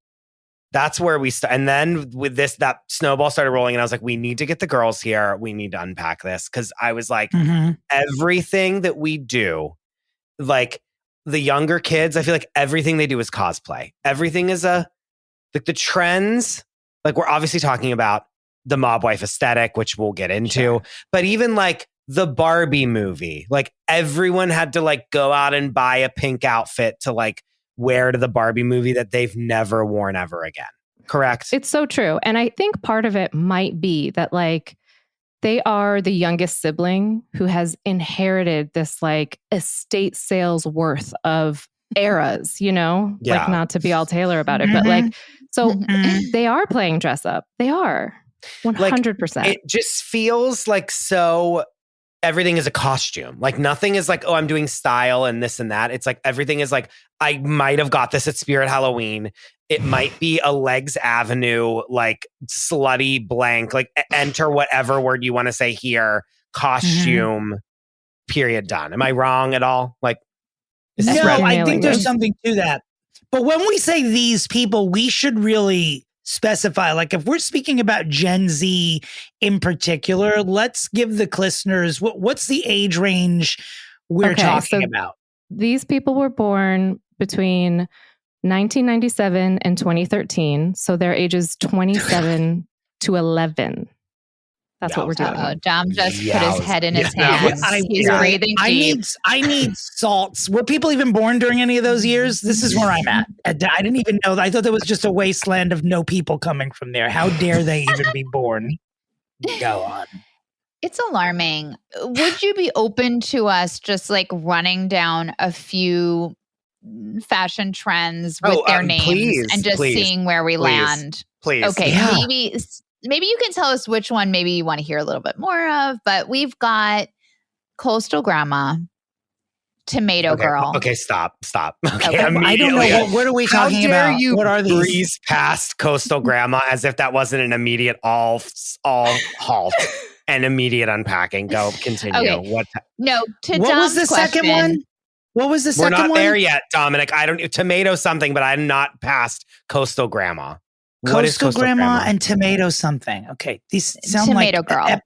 That's where we start. And then with this, that snowball started rolling. And I was like, we need to get the girls here. We need to unpack this. Because I was like, everything that we do, like the younger kids, I feel like everything they do is cosplay. Everything is like the trends. Like we're obviously talking about the mob wife aesthetic, which we'll get into. But even like the Barbie movie, like everyone had to like go out and buy a pink outfit to like wear to the Barbie movie that they've never worn ever again. Correct? It's so true. And I think part of it might be that like they are the youngest sibling who has inherited this like estate sales worth of eras, like not to be all Taylor about it, but like, so they are playing dress up. They are 100%. Like, it just feels like everything is a costume. Like nothing is like, oh, I'm doing style and this and that. It's like everything is like, I might have got this at Spirit Halloween. It might be a Legs Avenue, like slutty blank, like enter whatever word you want to say here, costume, period, done. Am I wrong at all? Like, I think there's something to that. But when we say these people, we should really specify, like if we're speaking about Gen Z in particular, let's give the listeners, what's the age range we're talking about? These people were born between 1997 and 2013. So their ages 27 to 11. That's what we're doing. Dom just put his head in his hands. He's breathing deep. I need salts. Were people even born during any of those years? This is where I'm at. I didn't even know. I thought there was just a wasteland of no people coming from there. How dare they even be born? Go on. It's alarming. Would you be open to us just like running down a few fashion trends with their names and just seeing where we land? Please. Okay, maybe you can tell us which one maybe you want to hear a little bit more of, but we've got Coastal Grandma, Tomato Girl. Okay, stop. Okay, I don't know. What are we talking about? What are these? Breeze past Coastal Grandma as if that wasn't an immediate all halt and immediate unpacking. Go, continue. Okay. What was the second one? What was the second one? We're not there yet, Dominic. Tomato something, but I'm not past Coastal Grandma. Coastal Grandma and Tomato something. Okay, these sound Tomato Girl.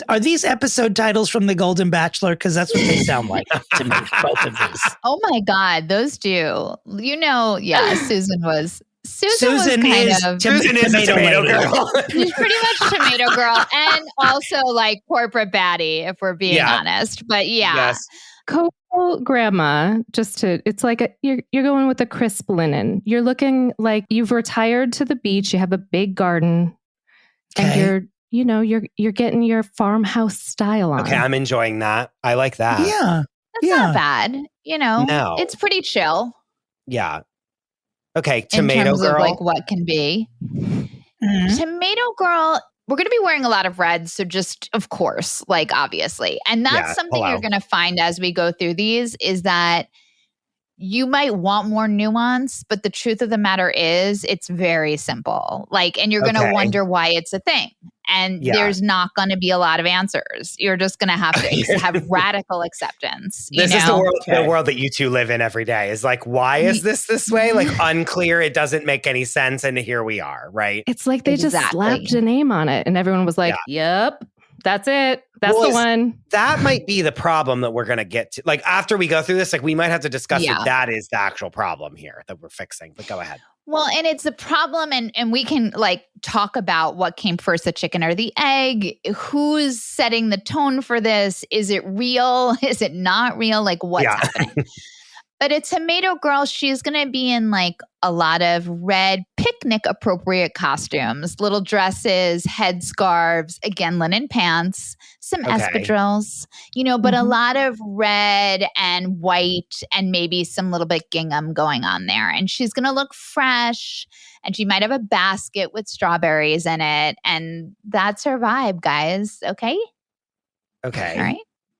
Are these episode titles from The Golden Bachelor? Because that's what they sound like to me. Both of these. Oh my God, those do. Susan was. Susan is Tomato Girl. She's pretty much Tomato Girl, and also like corporate baddie, if we're being honest. But yes. Coastal Grandma, it's like you're going with the crisp linen. You're looking like you've retired to the beach. You have a big garden, and you're getting your farmhouse style on. Okay, I'm enjoying that. I like that. Yeah, that's not bad. No, it's pretty chill. Yeah. Okay, Tomato Girl. Of like what can be. Mm-hmm. Tomato Girl. We're going to be wearing a lot of red. So just, of course, like obviously. And that's something you're going to find as we go through these is that you might want more nuance, but the truth of the matter is it's very simple. Like, and you're going to wonder why it's a thing. And there's not going to be a lot of answers. You're just going to have to have radical acceptance. This is the world that you two live in every day. Is like, why is this way? Like unclear. It doesn't make any sense. And here we are, right? It's like they just slapped a name on it, and everyone was like, "Yep, that's it. That's the one." That might be the problem that we're going to get to. Like after we go through this, like we might have to discuss if that is the actual problem here that we're fixing. But go ahead. Well, and it's a problem, and we can like talk about what came first, the chicken or the egg. Who's setting the tone for this? Is it real? Is it not real? Like what's happening? But a Tomato Girl, she's going to be in like a lot of red picnic appropriate costumes, little dresses, headscarves, again, linen pants, some espadrilles, but a lot of red and white and maybe some little bit gingham going on there. And she's going to look fresh, and she might have a basket with strawberries in it. And that's her vibe, guys. Okay. All right.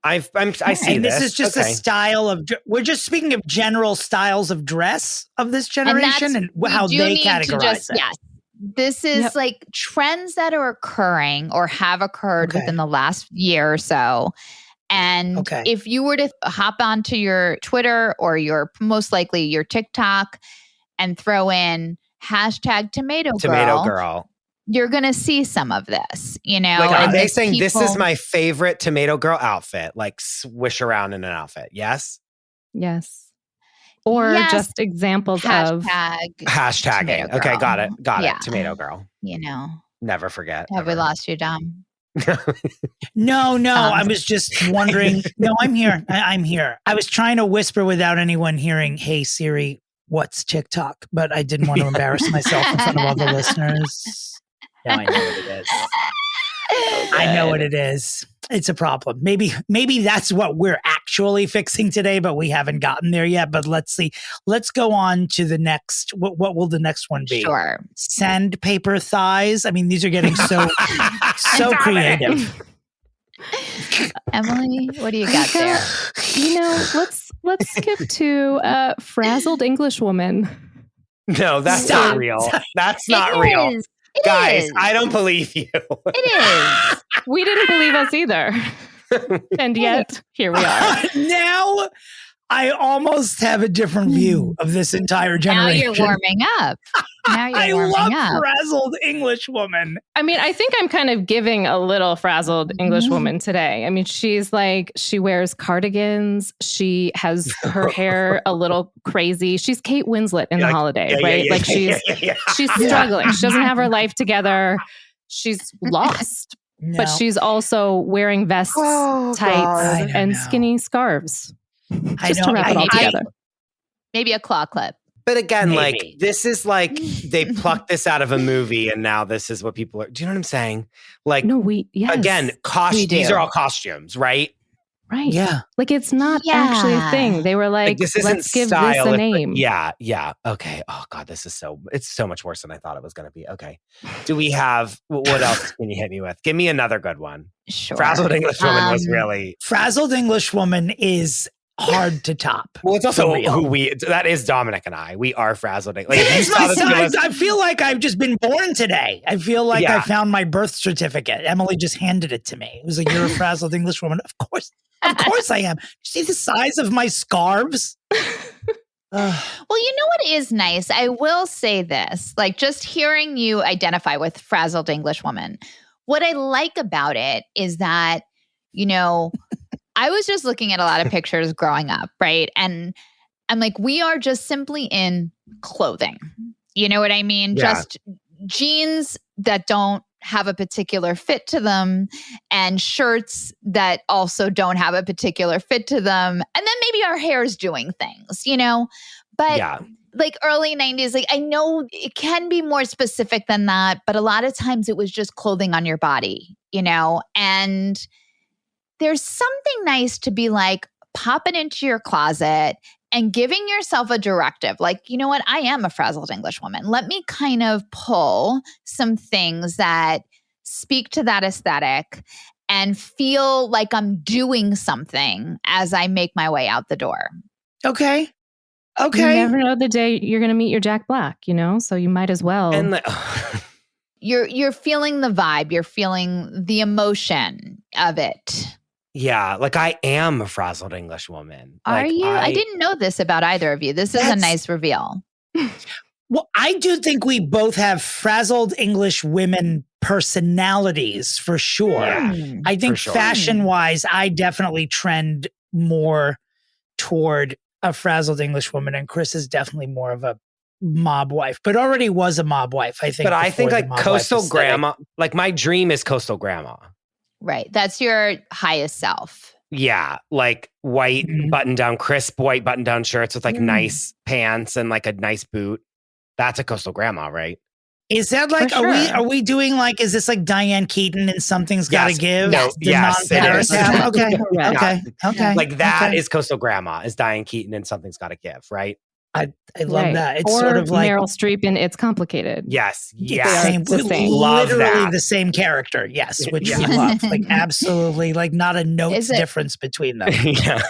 I see and this is just a style of. We're just speaking of general styles of dress of this generation and how they categorize it. Yes, this is like trends that are occurring or have occurred within the last year or so. And if you were to hop onto your Twitter or most likely your TikTok and throw in hashtag Tomato Girl. You're going to see some of this, Like, are they saying this is my favorite Tomato Girl outfit? Like swish around in an outfit. Yes? Yes. Or just examples of. Hashtagging. Okay, got it. Tomato Girl. Never forget. Have we lost you, Dom? No. I was just wondering. No, I'm here. I'm here. I was trying to whisper without anyone hearing, "Hey, Siri, what's TikTok?" But I didn't want to embarrass myself in front of all the listeners. Now I know what it is. I know what it is. It's a problem. Maybe that's what we're actually fixing today, but we haven't gotten there yet. But let's see. Let's go on to the next. What will the next one be? Sure. Sandpaper thighs. I mean, these are getting so creative. Emily, what do you got there? Let's skip to frazzled English woman. No, that's not real. That's not real. Guys, I don't believe you. It is. We didn't believe us either. And yet, here we are. Now, I almost have a different view of this entire generation. Now you're warming up. I love frazzled English woman. I mean, I think I'm kind of giving a little frazzled English woman today. I mean, she's like, she wears cardigans. She has her hair a little crazy. She's Kate Winslet in The Holiday, right? Like she's struggling. She doesn't have her life together. She's lost. No. But she's also wearing vests, tights, and skinny scarves. Just to wrap it all together. Maybe a claw clip. But again, like, this is like they plucked this out of a movie and now this is what people are. Do you know what I'm saying? Like, no, again, these are all costumes, right? Right. Yeah. Like, it's not actually a thing. They were like this isn't let's give this a name. Yeah. Okay. Oh, God, it's so much worse than I thought it was going to be. Okay. Do we have, what else can you hit me with? Give me another good one. Sure. Frazzled English Woman was really. Frazzled English Woman is hard to top. Well, it's also that is Dominic and I. We are frazzled. Like, I feel like I've just been born today. I feel like I found my birth certificate. Emily just handed it to me. It was like, you're a frazzled English woman. Of course I am. You see the size of my scarves? Well, you know what is nice? I will say this, like just hearing you identify with frazzled English woman. What I like about it is that, you know, I was just looking at a lot of pictures growing up, right? And I'm like, we are just simply in clothing. You know what I mean? Yeah. Just jeans that don't have a particular fit to them and shirts that also don't have a particular fit to them. And then maybe our hair is doing things, you know? But like early 90s, like I know it can be more specific than that, but a lot of times it was just clothing on your body, you know? And there's something nice to be like popping into your closet and giving yourself a directive. Like, you know what? I am a frazzled English woman. Let me kind of pull some things that speak to that aesthetic and feel like I'm doing something as I make my way out the door. Okay. You never know the day you're going to meet your Jack Black, you know? So you might as well. And you're feeling the vibe. You're feeling the emotion of it. Yeah, like I am a frazzled English woman. Are you? I didn't know this about either of you. This is a nice reveal. Well, I do think we both have frazzled English women personalities for sure. Yeah, I think fashion-wise, I definitely trend more toward a frazzled English woman, and Chris is definitely more of a mob wife, but already was a mob wife, I think. But I think like coastal grandma, like my dream is coastal grandma. Right. That's your highest self. Yeah. Like white button-down, crisp white button-down shirts with like nice pants and like a nice boot. That's a coastal grandma, right? Is that like, are we doing like, is this like Diane Keaton and Something's Gotta Give? No, yes. Okay. Like that is coastal grandma, is Diane Keaton and Something's Gotta Give, right? I love that. It's or sort of like Meryl Streep in It's Complicated. Yes. Same. Love literally that. the same character. Yes, which we love. Like absolutely, like not a note's difference between them. Yeah.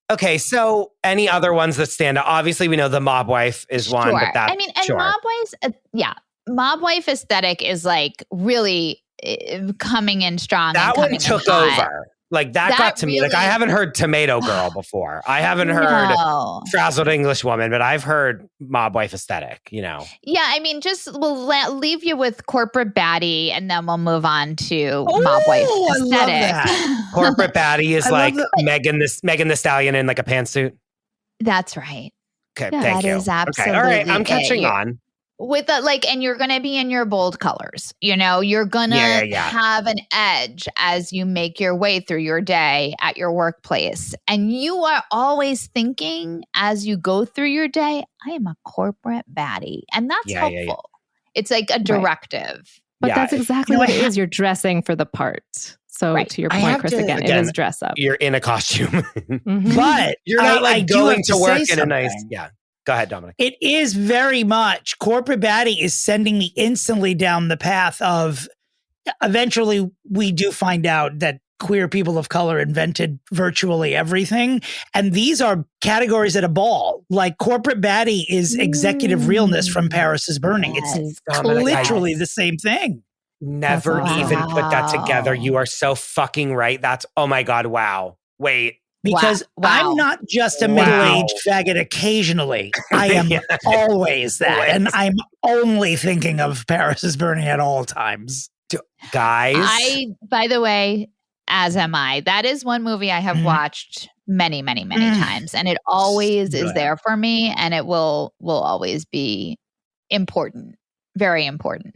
Okay, so any other ones that stand out? Obviously, we know the mob wife is one, but that. I mean, and mob wives, mob wife aesthetic is like really coming in strong. That one took over. Like that got to me. Like I haven't heard Tomato Girl before. I haven't heard Frazzled English Woman, but I've heard mob wife aesthetic, you know. Yeah, I mean, we'll leave you with corporate baddie and then we'll move on to mob wife aesthetic. Corporate baddie is like Megan the Stallion in like a pantsuit. That's right. Okay, thank you. That is absolutely all right, I'm catching on. With and you're going to be in your bold colors, you know, you're going to have an edge as you make your way through your day at your workplace. And you are always thinking as you go through your day, I am a corporate baddie. And that's helpful. Yeah. It's like a directive. But that's exactly what it is. You're dressing for the part. So to your point, Chris, again, it is dress up. You're in a costume. But you're not going to work in a nice, Go ahead, Dominic. It is very much. Corporate baddie is sending me instantly down the path of eventually we do find out that queer people of color invented virtually everything. And these are categories at a ball. Like corporate baddie is executive realness from Paris is Burning. It's literally the same thing. Never even put that together. You are so fucking right. That's, oh my God, wow. Wait. Because I'm not just a middle-aged faggot occasionally. I am always that. And I'm only thinking of Paris is Burning at all times. Guys. By the way, as am I. That is one movie I have watched many, many, many times. And it always is there for me. And it will always be important. Very important.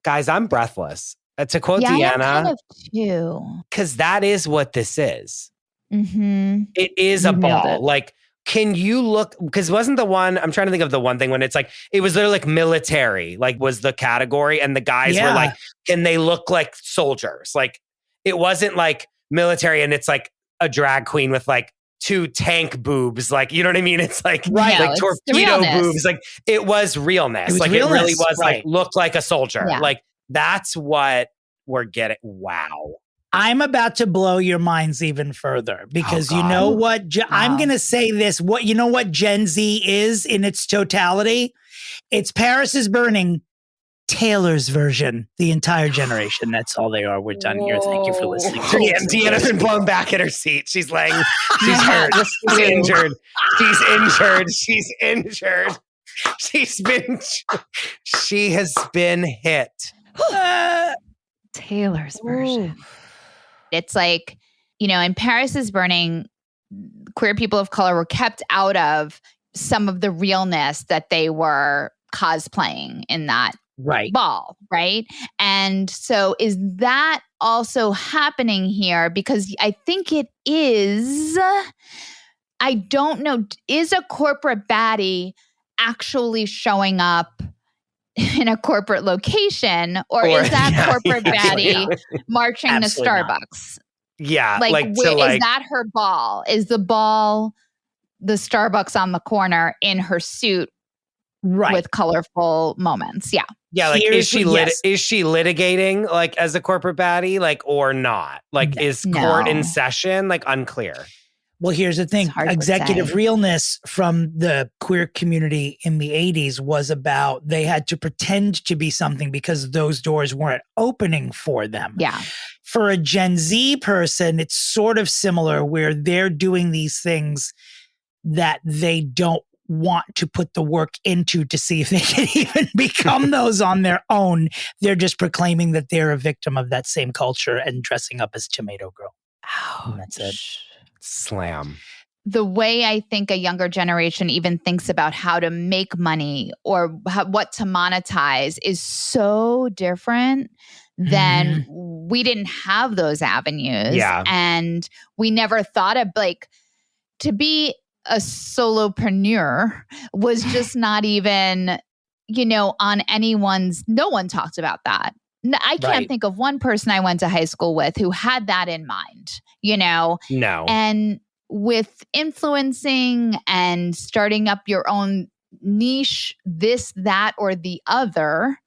Guys, I'm breathless. To quote Deanna. Deanna. Kind of too. Because that is what this is. Mm-hmm. It is a ball. Like, can you look? Because wasn't the one, I'm trying to think of the one thing when it's like, it was literally like military, like was the category. And the guys were like, can they look like soldiers? Like, it wasn't like military and it's like a drag queen with like 2 tank boobs. Like, you know what I mean? It's like, like torpedo boobs. Like, it was realness. It really was like, look like a soldier. Yeah. Like, that's what we're getting. Wow. I'm about to blow your minds even further because you know what? I'm going to say this. You know what Gen Z is in its totality? It's Paris is Burning, Taylor's version, the entire generation. That's all they are. We're done here. Thank you for listening. Deanna's been blown back in her seat. She's laying. She's hurt. She's injured. She's injured. She's injured. She has been hit. Taylor's version. It's like, in Paris is Burning, queer people of color were kept out of some of the realness that they were cosplaying in that ball, right? And so is that also happening here? Because I think it is. I don't know. Is a corporate baddie actually showing up in a corporate location, or is that corporate baddie marching to Starbucks? Yeah. Is that her ball? Is the ball the Starbucks on the corner in her suit with colorful moments? Yeah. Yeah. Like, is she litigating like as a corporate baddie, like, or not? Like, is court in session? Like, unclear. Well, here's the thing. Executive realness from the queer community in the 80s was about they had to pretend to be something because those doors weren't opening for them. Yeah. For a Gen Z person, it's sort of similar where they're doing these things that they don't want to put the work into to see if they can even become those on their own. They're just proclaiming that they're a victim of that same culture and dressing up as Tomato Girl. And that's it. Slam. The way I think a younger generation even thinks about how to make money or what to monetize is so different than we didn't have those avenues. Yeah. And we never thought of to be a solopreneur was just not even, on anyone's, no one talked about that. I can't think of one person I went to high school with who had that in mind, No. And with influencing and starting up your own niche, this, that, or the other,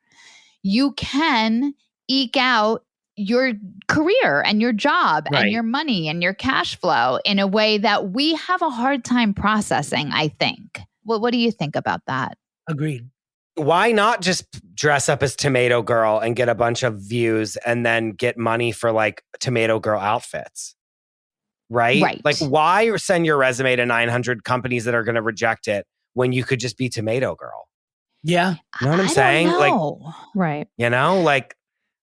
you can eke out your career and your job and your money and your cash flow in a way that we have a hard time processing, I think. What do you think about that? Agreed. Why not just dress up as Tomato Girl and get a bunch of views and then get money for like Tomato Girl outfits? Right? Like, why send your resume to 900 companies that are going to reject it when you could just be Tomato Girl? Yeah. You know what I'm saying? Like,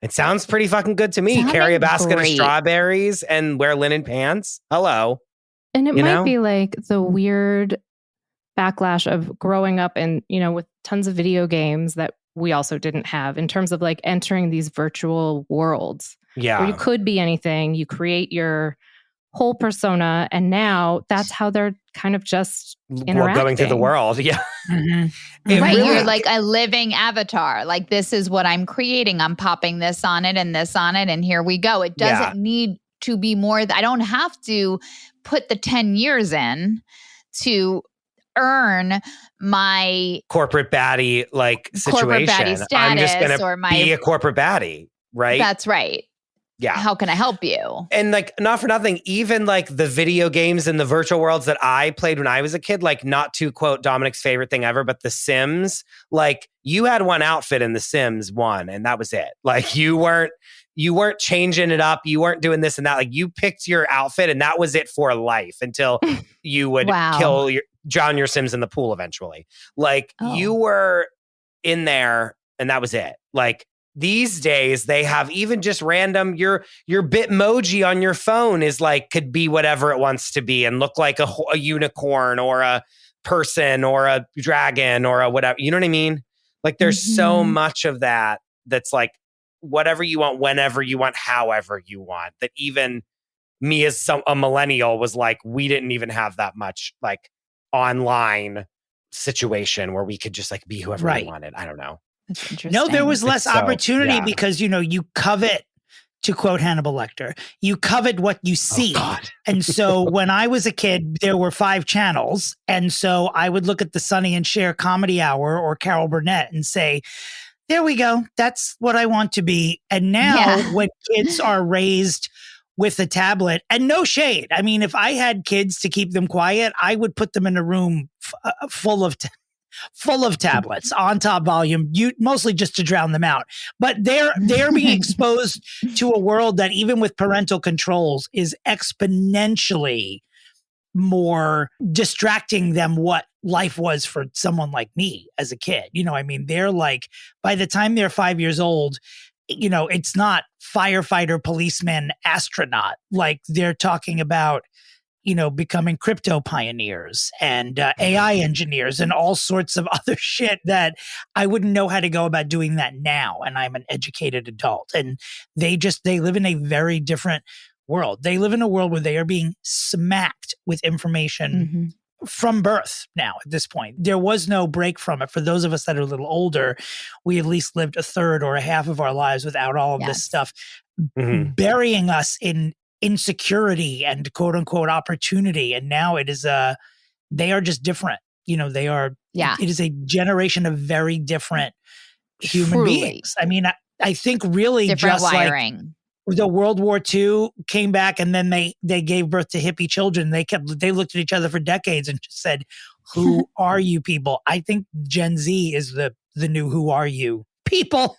it sounds pretty fucking good to me. Carry a basket of strawberries and wear linen pants. Hello. And it might be like the weird backlash of growing up and, with tons of video games that we also didn't have in terms of like entering these virtual worlds. Yeah. Where you could be anything. You create your whole persona. And now that's how they're kind of just interacting. Going through the world. Yeah. You're like a living avatar. Like, this is what I'm creating. I'm popping this on it and this on it. And here we go. It doesn't need to be more. I don't have to put the 10 years in to earn my corporate baddie situation. Corporate baddie status, I'm just going to be a corporate baddie, right? That's right. Yeah. How can I help you? And like, not for nothing, even like the video games and the virtual worlds that I played when I was a kid, like, not to quote Dominic's favorite thing ever, but The Sims, like, you had one outfit in The Sims 1 and that was it. Like, you weren't you weren't changing it up. You weren't doing this and that. Like you picked your outfit and that was it for life until you would drown your Sims in the pool eventually. Like you were in there and that was it. Like these days they have even just random, your Bitmoji on your phone is like, could be whatever it wants to be and look like a unicorn or a person or a dragon or a whatever. You know what I mean? Like there's so much of that that's like whatever you want, whenever you want, however you want, that even me as a millennial was like, we didn't even have that much like online situation where we could just like be whoever we wanted. I don't know. That's interesting. No, there was less opportunity because, you covet, to quote Hannibal Lecter, you covet what you see. Oh, God. And so when I was a kid, there were 5 channels. And so I would look at the Sonny and Cher Comedy Hour or Carol Burnett and say, there we go. That's what I want to be. And now when kids are raised with a tablet, and no shade. I mean, if I had kids to keep them quiet, I would put them in a room full of tablets on top volume, mostly just to drown them out. But they're being exposed to a world that even with parental controls is exponentially more distracting than what life was for someone like me as a kid. I mean, they're like, by the time they're 5 years old, it's not firefighter, policeman, astronaut. Like they're talking about, becoming crypto pioneers and AI engineers and all sorts of other shit that I wouldn't know how to go about doing that now. And I'm an educated adult. And they live in a very different world. They live in a world where they are being smacked with information from birth now at this point. There was no break from it. For those of us that are a little older, we at least lived a third or a half of our lives without all of this stuff burying us in insecurity and quote unquote opportunity. And now it is they are just different. They are, it is a generation of very different human beings. I mean, I think really different just wiring. Like the World War II came back and then they gave birth to hippie children. They looked at each other for decades and just said, who are you people? I think Gen Z is the new who are you people.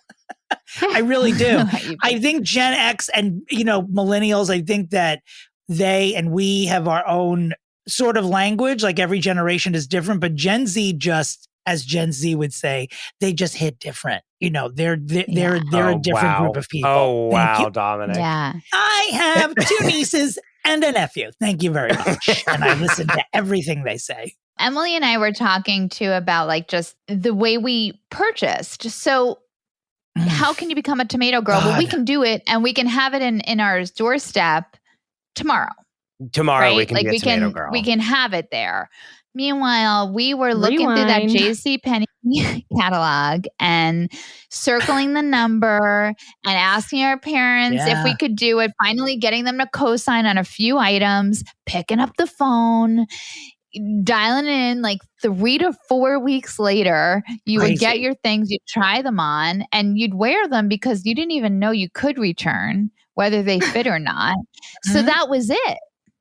I really do. I think Gen X and, millennials, I think that they and we have our own sort of language. Like every generation is different, but Gen Z just, as Gen Z would say, they just hit different. They're a different group of people. Oh, wow, Dominic. Yeah. I have 2 nieces and a nephew. Thank you very much. And I listen to everything they say. Emily and I were talking too about like just the way we purchased. So how can you become a tomato girl? Well, we can do it and we can have it in our doorstep tomorrow. Tomorrow right? we can be a tomato girl. We can have it there. Meanwhile, we were looking through that JCPenney catalog and circling the number and asking our parents if we could do it, finally getting them to co-sign on a few items, picking up the phone, dialing it in. Like 3 to 4 weeks later, you would get your things, you'd try them on, and you'd wear them because you didn't even know you could return whether they fit or not. So that was it.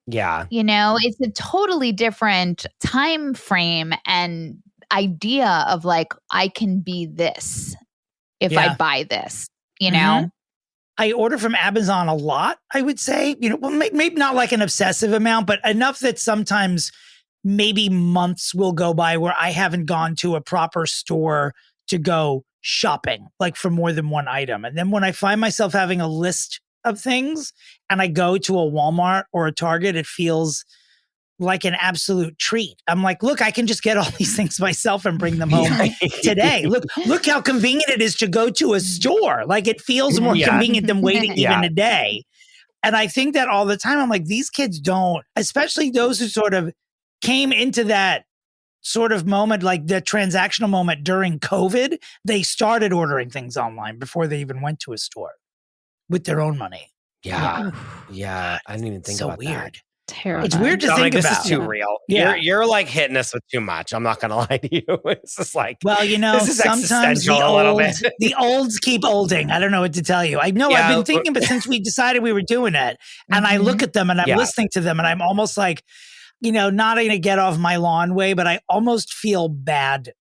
Yeah. It's a totally different time frame and idea of like, I can be this if I buy this, I order from Amazon a lot, I would say, well, maybe not like an obsessive amount, but enough that sometimes maybe months will go by where I haven't gone to a proper store to go shopping, like for more than one item. And then when I find myself having a list of things and I go to a Walmart or a Target, it feels like an absolute treat. I'm like, look, I can just get all these things myself and bring them home today. Look how convenient it is to go to a store. Like it feels more convenient than waiting even a day. And I think that all the time. I'm like, these kids don't, especially those who sort of came into that sort of moment, like the transactional moment during COVID, they started ordering things online before they even went to a store with their own money. Yeah. I didn't even think about weird. that. Terrible. It's weird to think this about. This is too real. Yeah. You're like hitting us with too much. I'm not going to lie to you. It's just like, well, this is sometimes the olds keep olding. I don't know what to tell you. I know I've been thinking, but since we decided we were doing it, and I look at them and I'm listening to them and I'm almost like, not going to get off my lawn way, but I almost feel bad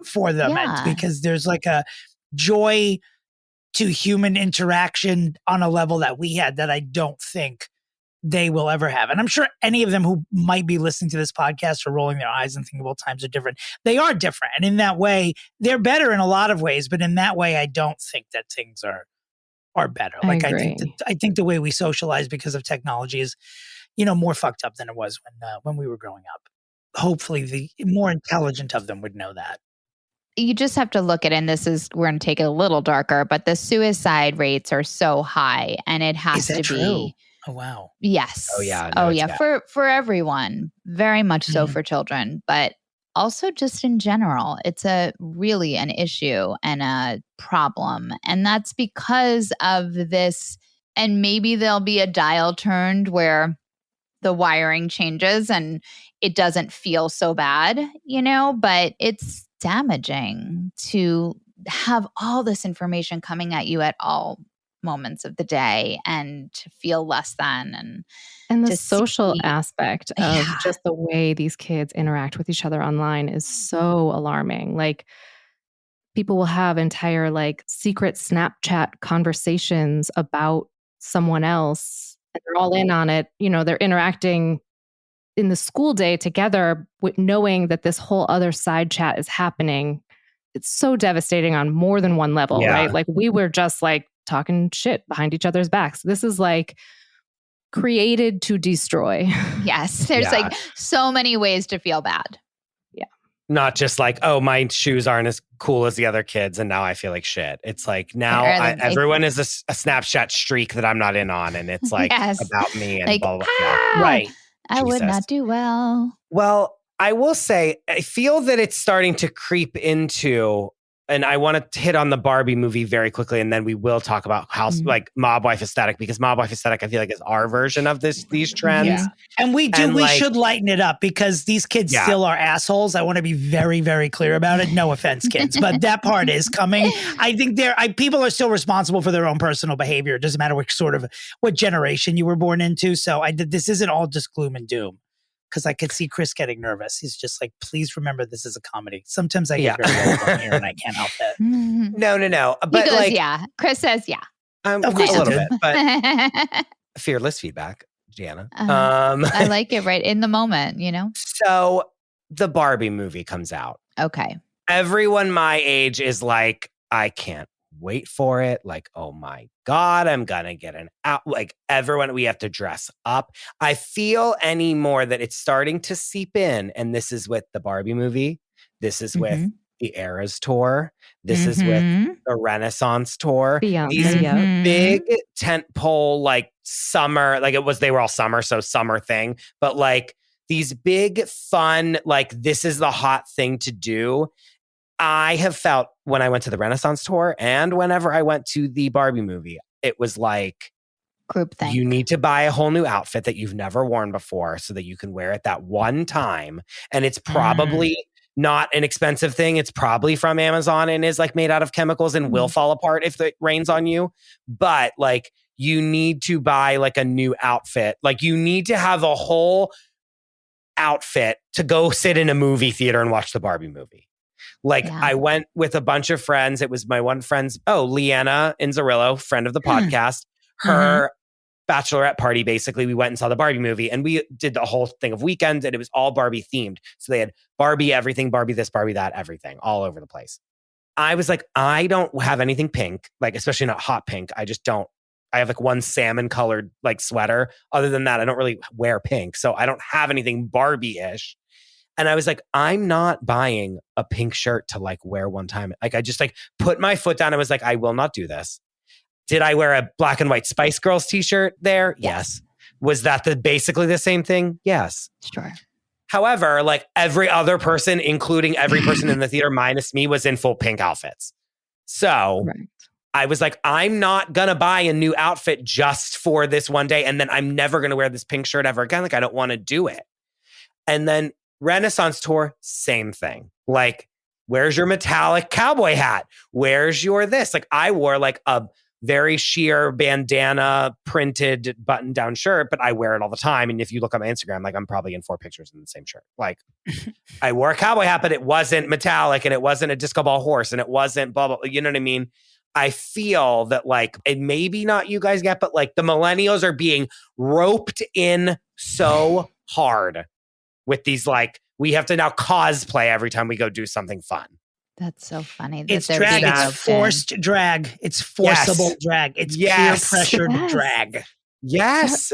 for them because there's like a joy to human interaction on a level that we had that I don't think they will ever have. And I'm sure any of them who might be listening to this podcast or rolling their eyes and thinking, well, times are different. They are different. And in that way, they're better in a lot of ways. But in that way, I don't think that things are better. Like I think the way we socialize because of technology is, more fucked up than it was when we were growing up. Hopefully the more intelligent of them would know that. You just have to look at, and we're going to take it a little darker, but the suicide rates are so high, and it has to true? Be. Oh, wow. Yes. Oh, yeah. No, yeah. For everyone, very much so for children, but also just in general, it's really an issue and a problem. And that's because of this. And maybe there'll be a dial turned where the wiring changes and it doesn't feel so bad, but it's damaging to have all this information coming at you at all moments of the day and to feel less than and the social aspect of just the way these kids interact with each other online is so alarming. Like, people will have entire secret Snapchat conversations about someone else, and they're all in on it. They're interacting in the school day together with knowing that this whole other side chat is happening. It's so devastating on more than one level, right? Like, we were just talking shit behind each other's backs. This is created to destroy. Yes. There's so many ways to feel bad. Yeah. Not just oh, my shoes aren't as cool as the other kids and now I feel like shit. It's now everyone is a Snapchat streak that I'm not in on, and it's about me and blah, blah, blah. Right. I would not do well. Well, I will say, I feel that it's starting to creep into, and I want to hit on the Barbie movie very quickly, and then we will talk about how Mob Wife aesthetic, because Mob Wife aesthetic, I feel like, is our version of these trends. Yeah. And we should lighten it up because these kids still are assholes. I want to be very, very clear about it. No offense, kids, but that part is coming. I think people are still responsible for their own personal behavior. It doesn't matter what generation you were born into. So this isn't all just gloom and doom. Because I could see Chris getting nervous. He's just please remember this is a comedy. Sometimes I get very old on here and I can't help it. No. But he goes, yeah. Chris says, yeah. Of course, a little bit, but fearless feedback, Deanna. I like it right in the moment, So the Barbie movie comes out. Okay. Everyone my age is I can't wait for it. Oh my God, I'm gonna get an out. Everyone, we have to dress up. I feel anymore that it's starting to seep in. And this is with the Barbie movie. This is with the Eras tour. This is with the Renaissance tour. These big tentpole, summer, they were all summer, so summer thing. But these big fun, this is the hot thing to do. I have felt when I went to the Renaissance tour and whenever I went to the Barbie movie, it was groupthink. You need to buy a whole new outfit that you've never worn before so that you can wear it that one time. And it's probably not an expensive thing. It's probably from Amazon and is made out of chemicals and will fall apart if it rains on you. But you need to buy a new outfit. You need to have a whole outfit to go sit in a movie theater and watch the Barbie movie. I went with a bunch of friends. It was my one friend's, Leanna Inzarillo, friend of the podcast, her bachelorette party. Basically, we went and saw the Barbie movie and we did the whole thing of weekends and it was all Barbie themed. So they had Barbie everything, Barbie this, Barbie that, everything all over the place. I was I don't have anything pink, especially not hot pink. I just don't. I have one salmon colored sweater. Other than that, I don't really wear pink. So I don't have anything Barbie-ish. And I was I'm not buying a pink shirt to wear one time. I just put my foot down. I was I will not do this. Did I wear a black and white Spice Girls t-shirt there? Yes. Was that basically the same thing? Yes. Sure. However, every other person, including every person in the theater minus me, was in full pink outfits. So I was I'm not going to buy a new outfit just for this one day. And then I'm never going to wear this pink shirt ever again. I don't want to do it. And then Renaissance tour, same thing. Where's your metallic cowboy hat? Where's your this? I wore a very sheer bandana printed button down shirt, but I wear it all the time. And if you look at my Instagram, I'm probably in 4 pictures in the same shirt. I wore a cowboy hat, but it wasn't metallic and it wasn't a disco ball horse and it wasn't blah, blah, you know what I mean? I feel that like, and maybe not you guys get, but like the millennials are being roped in so hard with these, like, we have to now cosplay every time we go do something fun. That's so funny. That It's they're drag. being It's roped forced drag. It's forcible drag. It's peer pressured drag. Yes.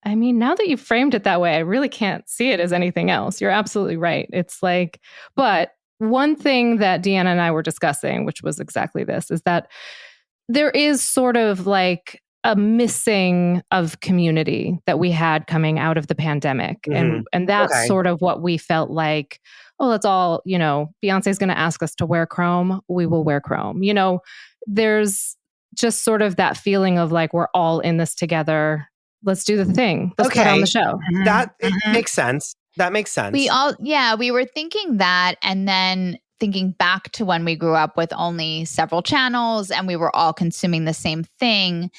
I mean, now that you framed it that way, I really can't see it as anything else. You're absolutely right. It's like, but one thing that Deanna and I were discussing, which was exactly this, is that there is sort of like a missing of community that we had coming out of the pandemic. And that's sort of what we felt like, oh, let's all, you know, Beyonce's going to ask us to wear chrome. We will wear chrome. You know, there's just sort of that feeling of like, we're all in this together. Let's do the thing. Let's put on the show. That makes sense. That makes sense. We were thinking that, and then thinking back to when we grew up with only several channels and we were all consuming the same thing,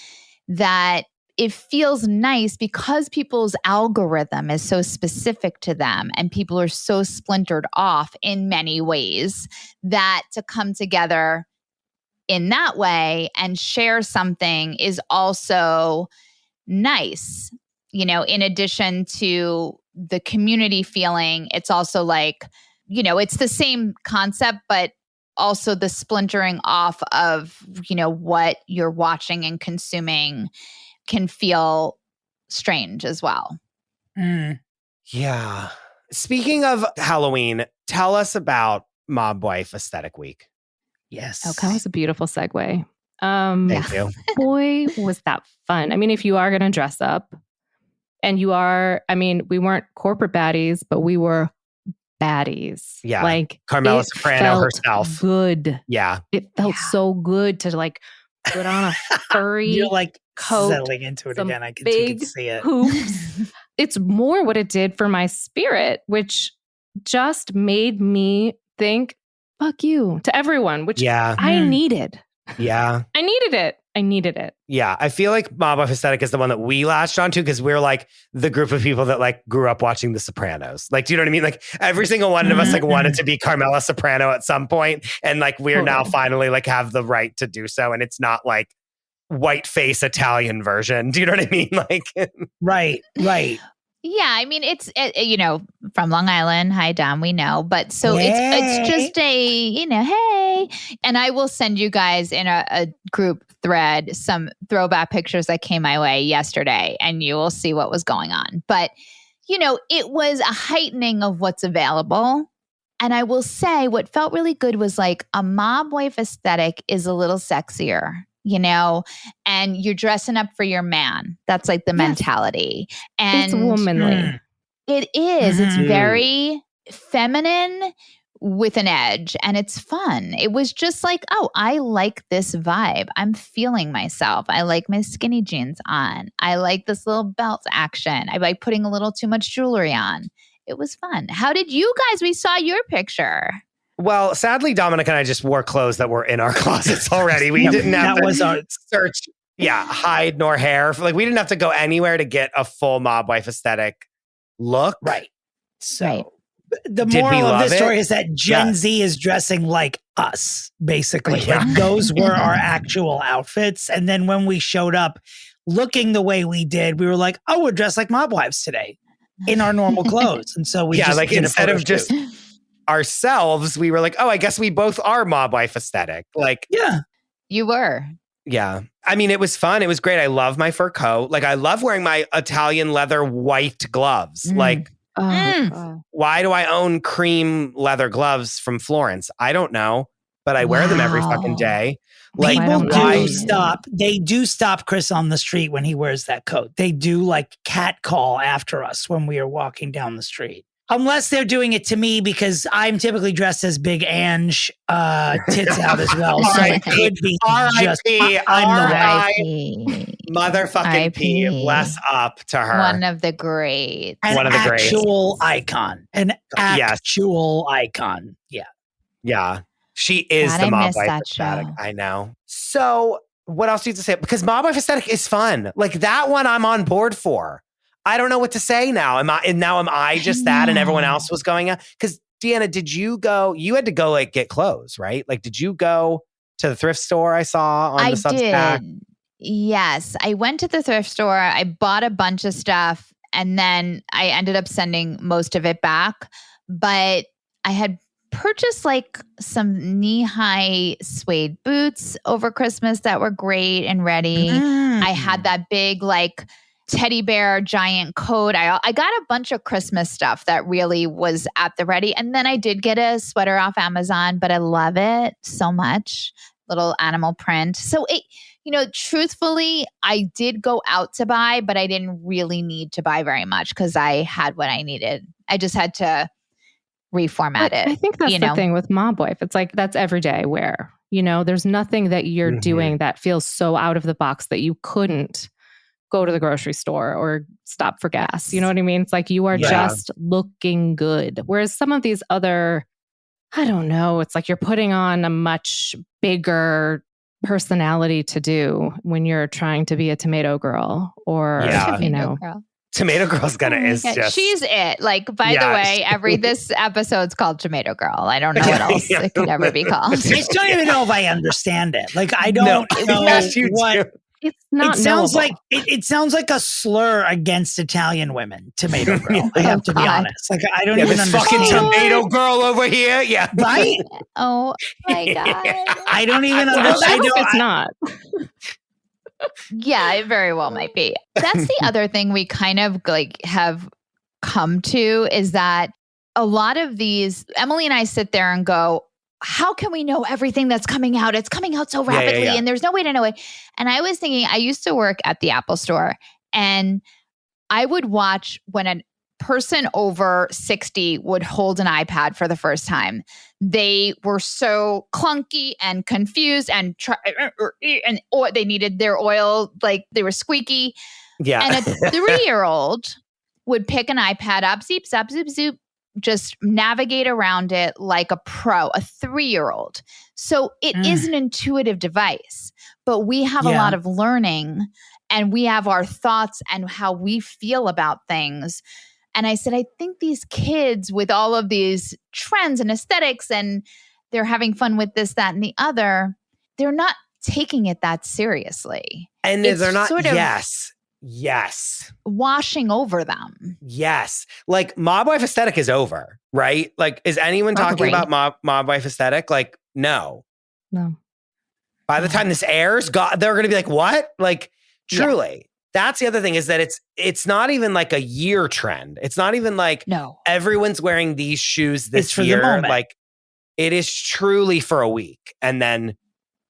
that it feels nice because people's algorithm is so specific to them and people are so splintered off in many ways, that to come together in that way and share something is also nice. You know, in addition to the community feeling, it's also like, you know, it's the same concept, but also the splintering off of, you know, what you're watching and consuming can feel strange as well. Yeah. Speaking of Halloween, tell us about Mob Wife Aesthetic Week. Yes. Oh, that was a beautiful segue. Thank you. Boy, was that fun. I mean, if you are going to dress up and you are, I mean, we weren't corporate baddies, but we were baddies. Yeah. Like Carmela Soprano herself. Good. Yeah. It felt so good to like put on a furry You're like coat, settling into it again. I can see it. Hoops. It's more what it did for my spirit, which just made me think, fuck you to everyone, which I needed. Yeah. I needed it. Yeah. I feel like Mob Wife Aesthetic is the one that we latched onto because we're like the group of people that like grew up watching The Sopranos. Like, do you know what I mean? Like every single one of us like wanted to be Carmela Soprano at some point, and like we're now finally like have the right to do so. And it's not like white face Italian version. Do you know what I mean? Like, right. Yeah, I mean, it's, you know, from Long Island. Hi, Dom, we know. But so it's just a, you know, hey. And I will send you guys in a group thread some throwback pictures that came my way yesterday, and you will see what was going on. But, you know, it was a heightening of what's available. And I will say what felt really good was like a mob wife aesthetic is a little sexier, you know, and you're dressing up for your man. That's like the mentality. And it's womanly. It is. It's very feminine with an edge, and it's fun. It was just like, oh, I like this vibe. I'm feeling myself. I like my skinny jeans on. I like this little belt action. I like putting a little too much jewelry on. It was fun. How did you guys? We saw your picture. well, sadly, Dominic and I just wore clothes that were in our closets already. We didn't have to search, hide nor hair. Like we didn't have to go anywhere to get a full mob wife aesthetic look. Right. So the moral of this story is that Gen Z is dressing like us, basically. Yeah. Like those were our actual outfits. And then when we showed up looking the way we did, we were like, oh, we're dressed like mob wives today in our normal clothes. And so we just like instead of just ourselves, we were like, oh, I guess we both are mob wife aesthetic. Like, yeah, you were. Yeah. I mean, it was fun. It was great. I love my fur coat. Like, I love wearing my Italian leather white gloves. Like, why do I own cream leather gloves from Florence? I don't know, but I wear them every fucking day. Like, people do stop. They do stop Chris on the street when he wears that coat. They do like cat call after us when we are walking down the street. Unless they're doing it to me because I'm typically dressed as Big Ange, tits out as well. So it could be just R.I.P. Motherfucking P. Bless up to her. One of the greats. One of the greats. Actual icon. An actual icon. Yeah. Yeah. She is the mob wife aesthetic. I know. So what else do you have to say? Because mob wife aesthetic is fun. Like that one I'm on board for. I don't know what to say now. Am I just that and everyone else was going out? Because Deanna, did you go? You had to go like get clothes, right? Like, did you go to the thrift store I saw on the Substack? Did. Yes. I went to the thrift store. I bought a bunch of stuff and then I ended up sending most of it back. But I had purchased like some knee-high suede boots over Christmas that were great and ready. I had that big like teddy bear giant coat. I got a bunch of Christmas stuff that really was at the ready. And then I did get a sweater off Amazon, but I love it so much. Little animal print. So it, truthfully, I did go out to buy, but I didn't really need to buy very much because I had what I needed. I just had to reformat it. I think that's the thing with Mob Wife. It's like, that's everyday wear. There's nothing that you're doing that feels so out of the box that you couldn't go to the grocery store or stop for gas. You know what I mean? It's like you are just looking good. Whereas some of these other, I don't know, it's like you're putting on a much bigger personality to do when you're trying to be a tomato girl or, Girl. Tomato Girl's just... She's it. Like, by the way, this episode's called Tomato Girl. I don't know what else it could ever be called. I just don't even know if I understand it. Like, I don't know what... It's not. It sounds like a slur against Italian women. Tomato Girl. I have to be honest. Like I don't even understand. Fucking Tomato Girl over here. Yeah. Right. Oh my God. I don't even understand. It's not. Yeah, it very well might be. That's the other thing we kind of like have come to is that a lot of these, Emily and I sit there and go, how can we know everything that's coming out? It's coming out so rapidly and there's no way to know it. And I was thinking, I used to work at the Apple store and I would watch when a person over 60 would hold an iPad for the first time. They were so clunky and confused and they needed their oil, like they were squeaky. Yeah. And a 3-year-old would pick an iPad up, zip, zap, zip, zoop, just navigate around it like a pro, a 3-year-old. So it is an intuitive device, but we have a lot of learning and we have our thoughts and how we feel about things. And I said, I think these kids with all of these trends and aesthetics and they're having fun with this, that, and the other, they're not taking it that seriously. And they're not, Yes. Washing over them. Yes. Like Mob Wife aesthetic is over, right? Like, is anyone talking about Mob Wife aesthetic? Like, no. By the time this airs, they're going to be like, what? Like, truly. That's the other thing is that it's not even like a year trend. It's not even like everyone's wearing these shoes this year. Like, it is truly for a week. And then,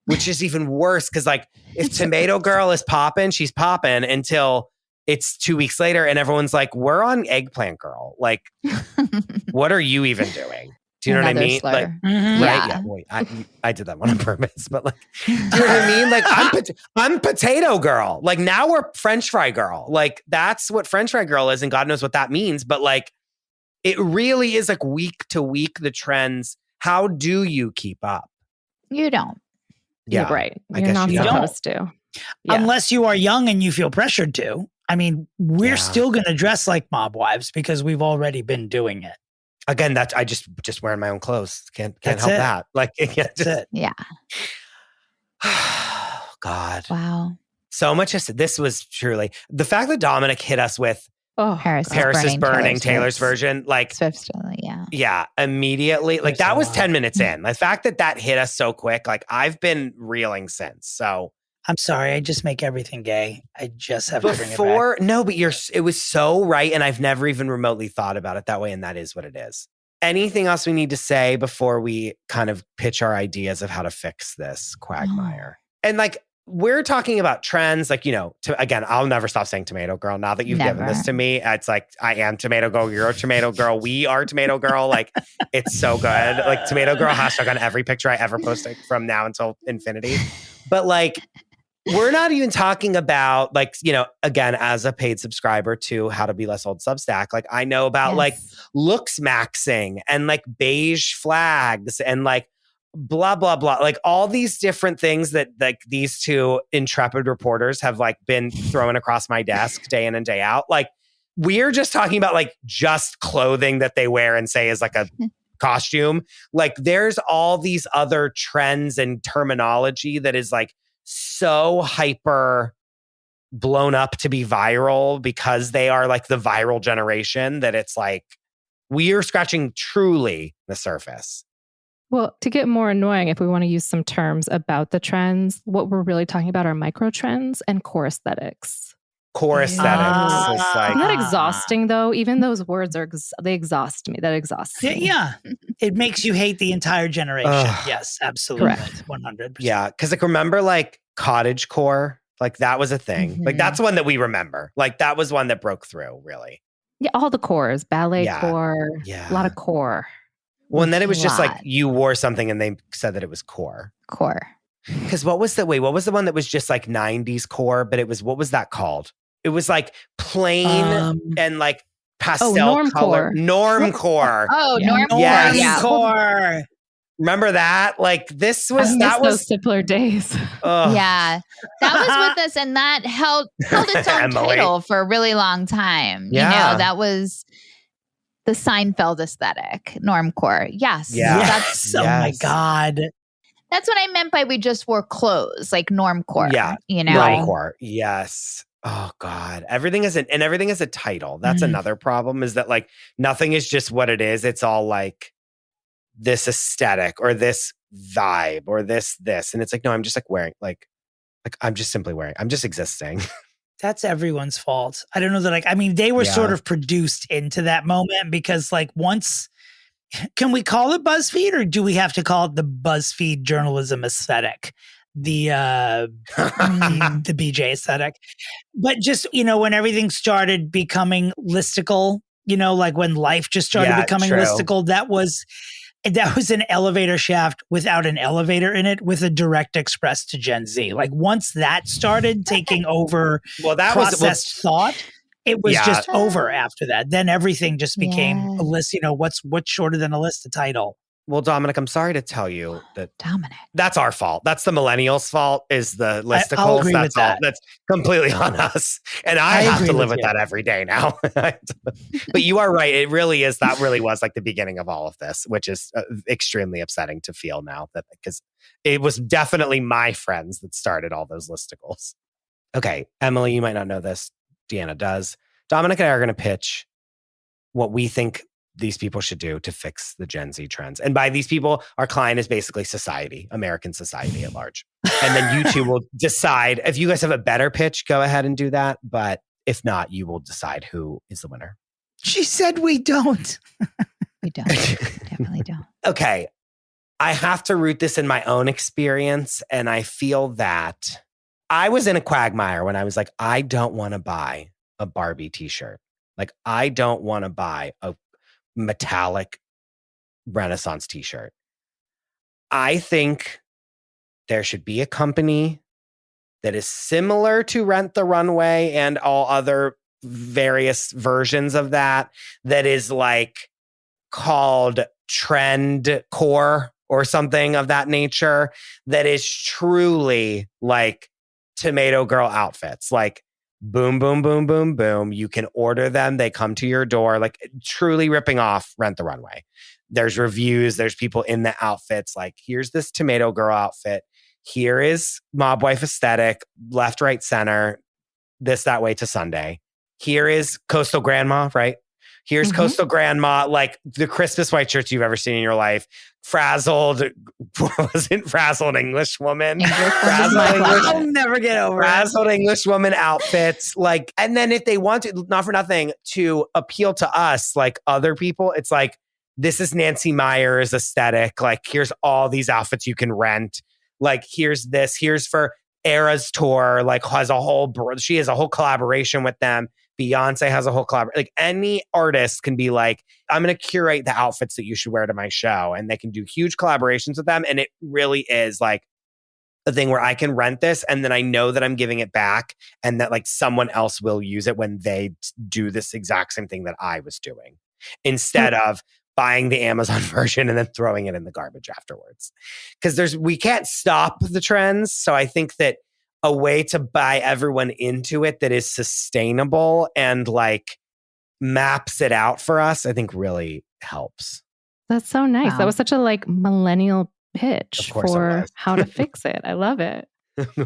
which is even worse because like if Tomato Girl is popping, she's popping until it's 2 weeks later and everyone's like, we're on Eggplant Girl. Like, what are you even doing? Do you know what I mean? Slur. Like, right? Yeah. Wait, I did that one on purpose, but like, do you know what I mean? Like, I'm Potato Girl. Like now we're French Fry Girl. Like that's what French Fry Girl is, and God knows what that means. But like, it really is like week to week the trends. How do you keep up? You don't. Yeah, right. You're not supposed to. Yeah. Unless you are young and you feel pressured to. I mean, we're still going to dress like mob wives because we've already been doing it. Again, that's I just wearing my own clothes. Can't help that. Like, that's it. Yeah. God. Wow. So much. This was truly the fact that Dominic hit us with Paris is burning Taylor's version. Like Swift's, yeah, immediately. Like that was 10 minutes in. The fact that hit us so quick. Like I've been reeling since. So I'm sorry. I just make everything gay. I just have to bring it back. No, but it was so right. And I've never even remotely thought about it that way. And that is what it is. Anything else we need to say before we kind of pitch our ideas of how to fix this quagmire? And like, we're talking about trends, like, again, I'll never stop saying Tomato Girl. Now that you've given this to me, it's like, I am Tomato Girl. You're a Tomato Girl. We are Tomato Girl. Like, it's so good. Like, Tomato Girl hashtag on every picture I ever post from now until infinity. But like, we're not even talking about like, again, as a paid subscriber to How to Be Less Old Substack, like I know about like looks maxing and like beige flags and like, blah, blah, blah. Like all these different things that like these two intrepid reporters have like been throwing across my desk day in and day out. Like we're just talking about like just clothing that they wear and say is like a costume. Like there's all these other trends and terminology that is like so hyper blown up to be viral because they are like the viral generation that it's like we are scratching truly the surface. Well, to get more annoying, if we want to use some terms about the trends, what we're really talking about are micro trends and core aesthetics. Core aesthetics is like... Isn't that exhausting, though? Even those words they exhaust me. That exhausts me. Yeah. It makes you hate the entire generation. Yes, absolutely. Correct. 100%. Yeah, because like remember like cottagecore? Like that was a thing. Like that's one that we remember. Like that was one that broke through, really. Yeah, all the cores. Ballet core. Yeah. A lot of core. Well, and then it was just like you wore something and they said that it was core. Core. Because what was the one that was just like 90s core, but it was, what was that called? It was like plain and like pastel color. Normcore. Oh, yeah. Normcore. Remember that? Like this was, that was those simpler days. Yeah. That was with us and that held its own title for a really long time. Yeah. You know, that was the Seinfeld aesthetic, normcore. Yes. Yes. Oh my God. That's what I meant by we just wore clothes, like normcore. Yeah. You know? Normcore. Yes. Oh God. Everything is a title. That's another problem is that like nothing is just what it is. It's all like this aesthetic or this vibe or this. And it's like, no, I'm just like wearing like I'm just simply wearing, I'm just existing. That's everyone's fault. I don't know that they were sort of produced into that moment because like once, can we call it BuzzFeed or do we have to call it the BuzzFeed journalism aesthetic? The BJ aesthetic. But just, when everything started becoming listicle, like when life just started becoming listicle, that was an elevator shaft without an elevator in it with a direct express to Gen Z. Like once that started taking over processed thought, it was just over after that. Then everything just became a list, what's shorter than a list, a title. Well, Dominic, I'm sorry to tell you that that's our fault. That's the millennials' fault is the listicles. I'll agree that's with that. That's completely on us. And I have to live with that every day now. But you are right. It really is. That really was like the beginning of all of this, which is extremely upsetting to feel now that because it was definitely my friends that started all those listicles. Okay, Emily, you might not know this. Deanna does. Dominic and I are going to pitch what we think these people should do to fix the Gen Z trends. And by these people, our client is basically society, American society at large. And then you two will decide. If you guys have a better pitch, go ahead and do that. But if not, you will decide who is the winner. She said we don't. We don't. Definitely don't. Okay. I have to root this in my own experience. And I feel that I was in a quagmire when I was like, I don't want to buy a Barbie t-shirt. Like, I don't want to buy a metallic Renaissance t-shirt. I think there should be a company that is similar to Rent the Runway and all other various versions of that is like called Trend Core or something of that nature that is truly like Tomato Girl outfits. Like boom, boom, boom, boom, boom. You can order them. They come to your door, like truly ripping off Rent the Runway. There's reviews. There's people in the outfits. Like, here's this Tomato Girl outfit. Here is Mob Wife aesthetic, left, right, center, this, that way to Sunday. Here is Coastal Grandma, right? Here's Coastal Grandma, like the crispest white shirts you've ever seen in your life. Frazzled, wasn't Frazzled English woman? I'll never get over Frazzled English woman outfits. Like, and then if they want to, not for nothing, to appeal to us, like other people, it's like, this is Nancy Meyer's aesthetic. Like, here's all these outfits you can rent. Like, here's this. Here's for Era's tour. Like, she has a whole collaboration with them. Beyonce has a whole collaboration. Like, any artist can be like, I'm going to curate the outfits that you should wear to my show. And they can do huge collaborations with them. And it really is like a thing where I can rent this and then I know that I'm giving it back and that like someone else will use it when they do this exact same thing that I was doing instead of buying the Amazon version and then throwing it in the garbage afterwards. Because we can't stop the trends. So I think that a way to buy everyone into it that is sustainable and like maps it out for us, I think really helps. That's so nice. Wow. That was such a like millennial pitch Of course it for was. how to fix it. I love it.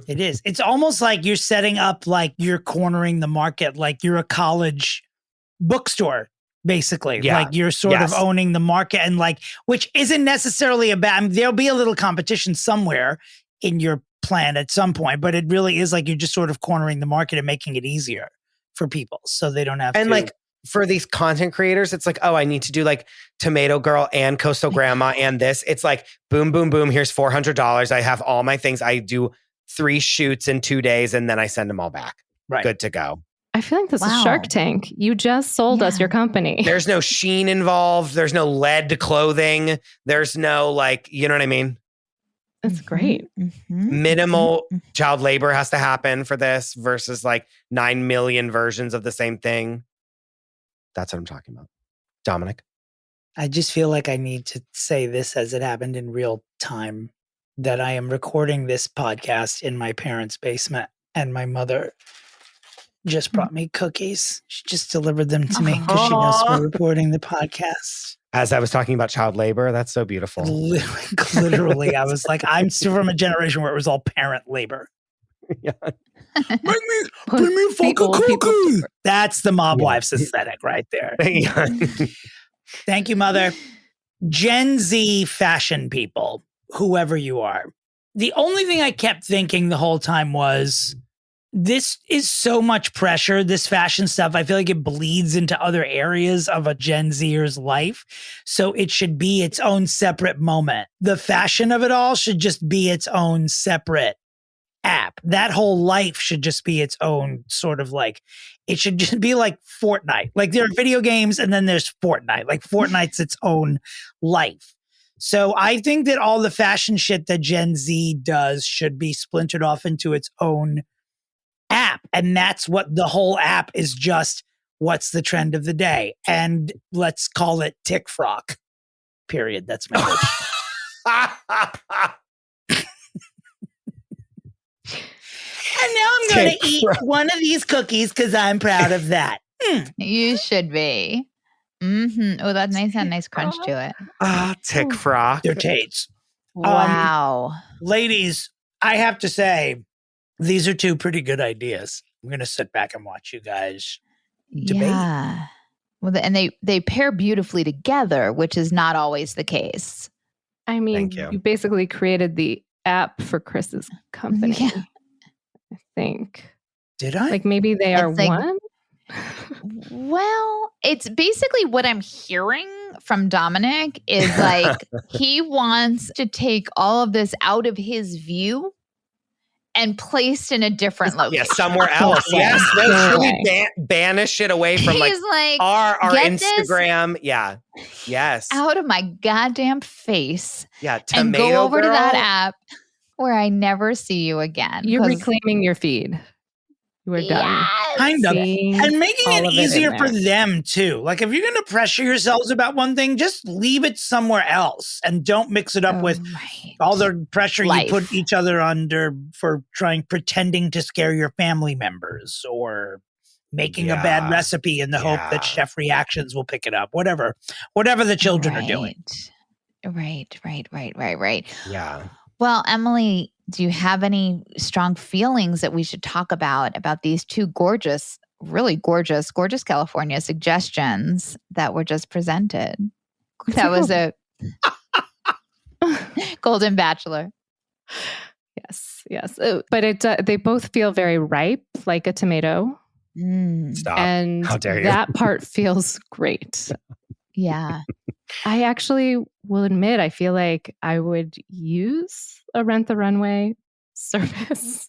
It is. It's almost like you're setting up, like you're cornering the market, like you're a college bookstore, basically. Yeah. Like you're sort of owning the market, and like, which isn't necessarily a bad, I mean, there'll be a little competition somewhere in your plan at some point, but it really is like you're just sort of cornering the market and making it easier for people so they don't have and to. like for these content creators, it's like, oh, I need to do like Tomato Girl and Coastal Grandma and this. It's like, boom, boom, boom. Here's $400. I have all my things. I do 3 shoots in 2 days and then I send them all back. Right. Good to go. I feel like this is Shark Tank. You just sold us your company. There's no sheen involved. There's no lead clothing. There's no like, you know what I mean? That's great. Minimal child labor has to happen for this versus like 9 million versions of the same thing. That's what I'm talking about. Dominic? I just feel like I need to say this as it happened in real time, that I am recording this podcast in my parents' basement, and my mother just brought me cookies. She just delivered them to me because she knows we're recording the podcast. As I was talking about child labor, that's so beautiful. Literally, I was like, I'm still from a generation where it was all parent labor. Yeah. Bring me a fucking cookie. That's the mob wives aesthetic right there. Thank you, mother. Gen Z fashion people, whoever you are. The only thing I kept thinking the whole time was, this is so much pressure, this fashion stuff. I feel like it bleeds into other areas of a Gen Zer's life. So it should be its own separate moment. The fashion of it all should just be its own separate app. That whole life should just be its own sort of like, it should just be like Fortnite. Like there are video games and then there's Fortnite. Like Fortnite's its own life. So I think that all the fashion shit that Gen Z does should be splintered off into its own app. And that's what the whole app is, just what's the trend of the day. And let's call it Tick Frock. Period. That's my pitch. And now I'm going to eat one of these cookies because I'm proud of that. You should be. Oh, that's nice. Had a nice crunch to it. Tick Frock. They're Tates. Wow. Ladies, I have to say, these are 2 pretty good ideas. I'm going to sit back and watch you guys debate. Yeah. Well, and they pair beautifully together, which is not always the case. I mean, you basically created the app for Chris's company. Yeah. I think. Did I? Like maybe they are like, one? Well, it's basically what I'm hearing from Dominic is like he wants to take all of this out of his view and placed in a different location. Yeah, somewhere else. Yes, no, really banish it away from like our Instagram. Yeah, yes. Out of my goddamn face. Yeah, and go over to that app where I never see you again. You're reclaiming your feed. We're done. Kind of. And making it easier for them too. Like if you're going to pressure yourselves about one thing, just leave it somewhere else and don't mix it up with all the pressure you put each other under for pretending to scare your family members or making a bad recipe in the hope that Chef Reactions will pick it up. Whatever the children are doing. Right. Yeah. Well, Emily, do you have any strong feelings that we should talk about these 2 really gorgeous California suggestions that were just presented? That was a Golden Bachelor. Yes. But they both feel very ripe, like a tomato. Stop. And how dare you? That part feels great. Yeah. I actually will admit, I feel like I would use a Rent the Runway service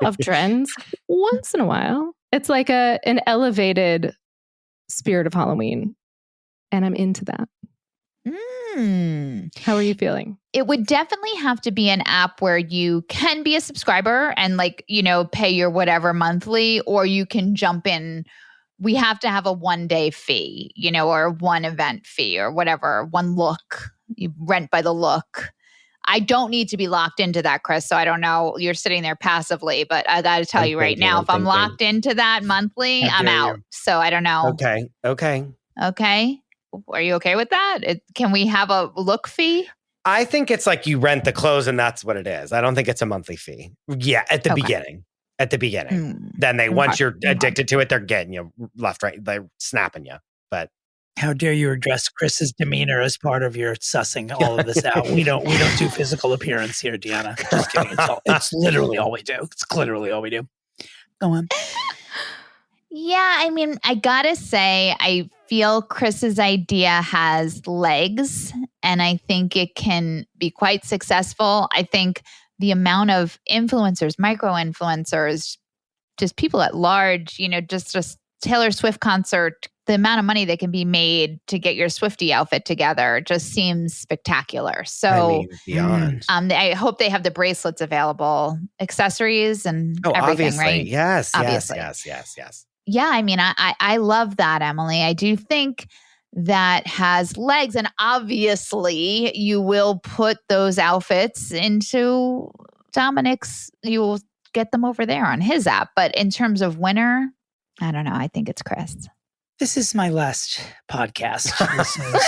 of trends once in a while. It's like an elevated spirit of Halloween. And I'm into that. How are you feeling? It would definitely have to be an app where you can be a subscriber and pay your whatever monthly, or you can jump in. We have to have a 1-day fee, or 1 event fee or whatever, 1 look. You rent by the look. I don't need to be locked into that, Chris. So I don't know. You're sitting there passively, but I got to tell you right now, if I'm locked into that monthly, I'm out. So I don't know. Okay. Okay. Are you okay with that? Can we have a look fee? I think it's like you rent the clothes and that's what it is. I don't think it's a monthly fee. Yeah, at the beginning. At the beginning. Then once you're addicted to it, they're getting you left, right. They're snapping you. But how dare you address Chris's demeanor as part of your sussing all of this out? We don't do physical appearance here, Deanna. Just kidding. It's literally all we do. It's literally all we do. Go on. Yeah, I mean, I gotta say, I feel Chris's idea has legs, and I think it can be quite successful. I think the amount of influencers, micro-influencers, just people at large, just a Taylor Swift concert, the amount of money that can be made to get your Swiftie outfit together just seems spectacular. So beyond. I hope they have the bracelets available, accessories and everything, obviously. right? Yes, obviously. Yes. Yeah, I mean, I love that, Emily. I do think that has legs. And obviously, you will put those outfits into Dominic's, you will get them over there on his app. But in terms of winner, I don't know. I think it's Chris. This is my last podcast, listeners.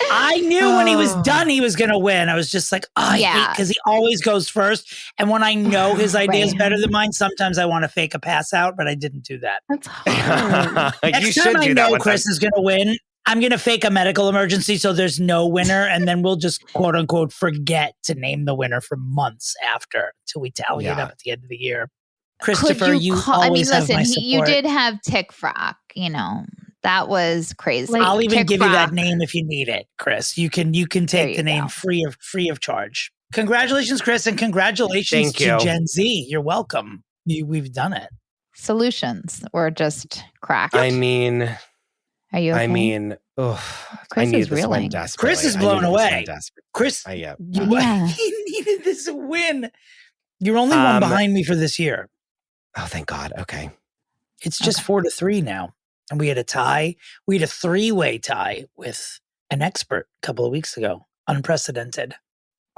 I knew when he was done, he was going to win. I was just like, I hate because he always goes first. And when I know his idea is better than mine, sometimes I want to fake a pass out, but I didn't do that. That's hard. Next time I know Chris is going to win, I'm going to fake a medical emergency so there's no winner. And then we'll just quote unquote forget to name the winner for months after until we tally it up at the end of the year. Christopher, you always have my support. You did have Tick Frock, that was crazy. I'll even give you that name if you need it, Chris. You can take the name free of charge. Congratulations, Chris, and congratulations to Gen Z. You're welcome. We've done it. Solutions were just cracked. I mean, are you okay? I mean, Chris is reeling. Chris is blown away. Chris, he needed this win. You're only one behind me for this year. Oh, thank God. Okay. It's just 4-3 now. And we had a tie. We had a 3-way tie with an expert a couple of weeks ago. Unprecedented.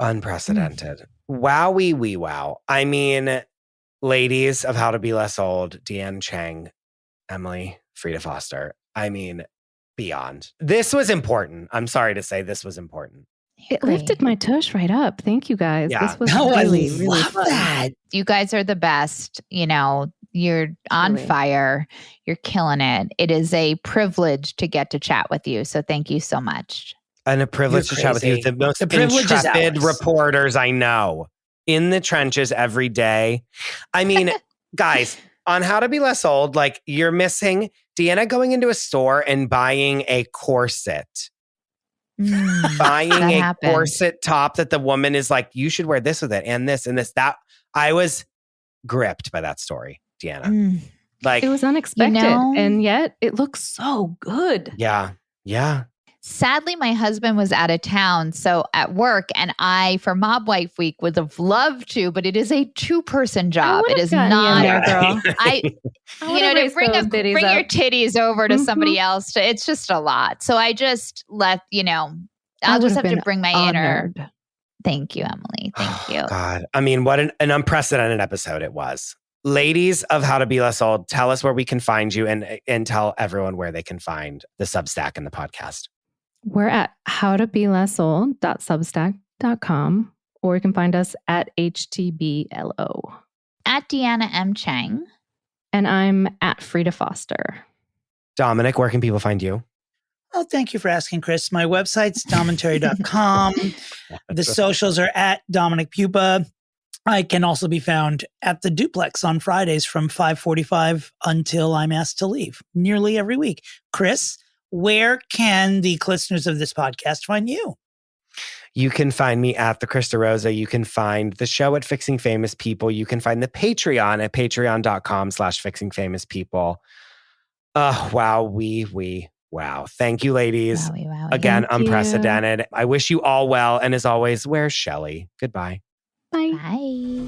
Wowee wee wow. I mean, ladies of How to Be Less Old, Deanna, Cheng, Emily, Frida Foster. I mean, beyond. This was important. I'm sorry to say this was important. It lifted my tush right up. Thank you guys. Yeah. This was really love fun. that. You guys are the best. You're on fire. You're killing it. It is a privilege to get to chat with you. So thank you so much. And a privilege to chat with you. The most intrepid reporters I know. In the trenches every day. I mean, guys, on How to Be Less Old, like you're missing Deanna going into a store and buying a corset. Buying a corset top that the woman is like, you should wear this with it and this and this. That I was gripped by that story, Deanna. Like it was unexpected, and yet it looks so good. Yeah. Sadly, my husband was out of town, so at work, and I, for Mob Wife Week, would have loved to, but it is a 2-person job. It is not. Girl. To bring your titties over to somebody else. It's just a lot. So I just let I'll just have to bring my inner. Thank you, Emily. Thank you. God, I mean, what an unprecedented episode it was. Ladies of How to Be Less Old, tell us where we can find you and tell everyone where they can find the Substack and the podcast. We're at howtobelessold.substack.com, or you can find us at HTBLO. At Deanna M. Cheng. And I'm at Frida Foster. Dominic, where can people find you? Oh, thank you for asking, Chris. My website's dominatory.com. The socials are at Dominic Pupa. I can also be found at the Duplex on Fridays from 5:45 until I'm asked to leave nearly every week. Chris, where can the listeners of this podcast find you? You can find me at the Krista Rosa. You can find the show at Fixing Famous People. You can find the Patreon at patreon.com/fixingfamouspeople. Wow. Thank you, ladies. Wowie. Again, Thank unprecedented. I wish you all well. And as always, where's Shelley? Goodbye. Bye. Bye.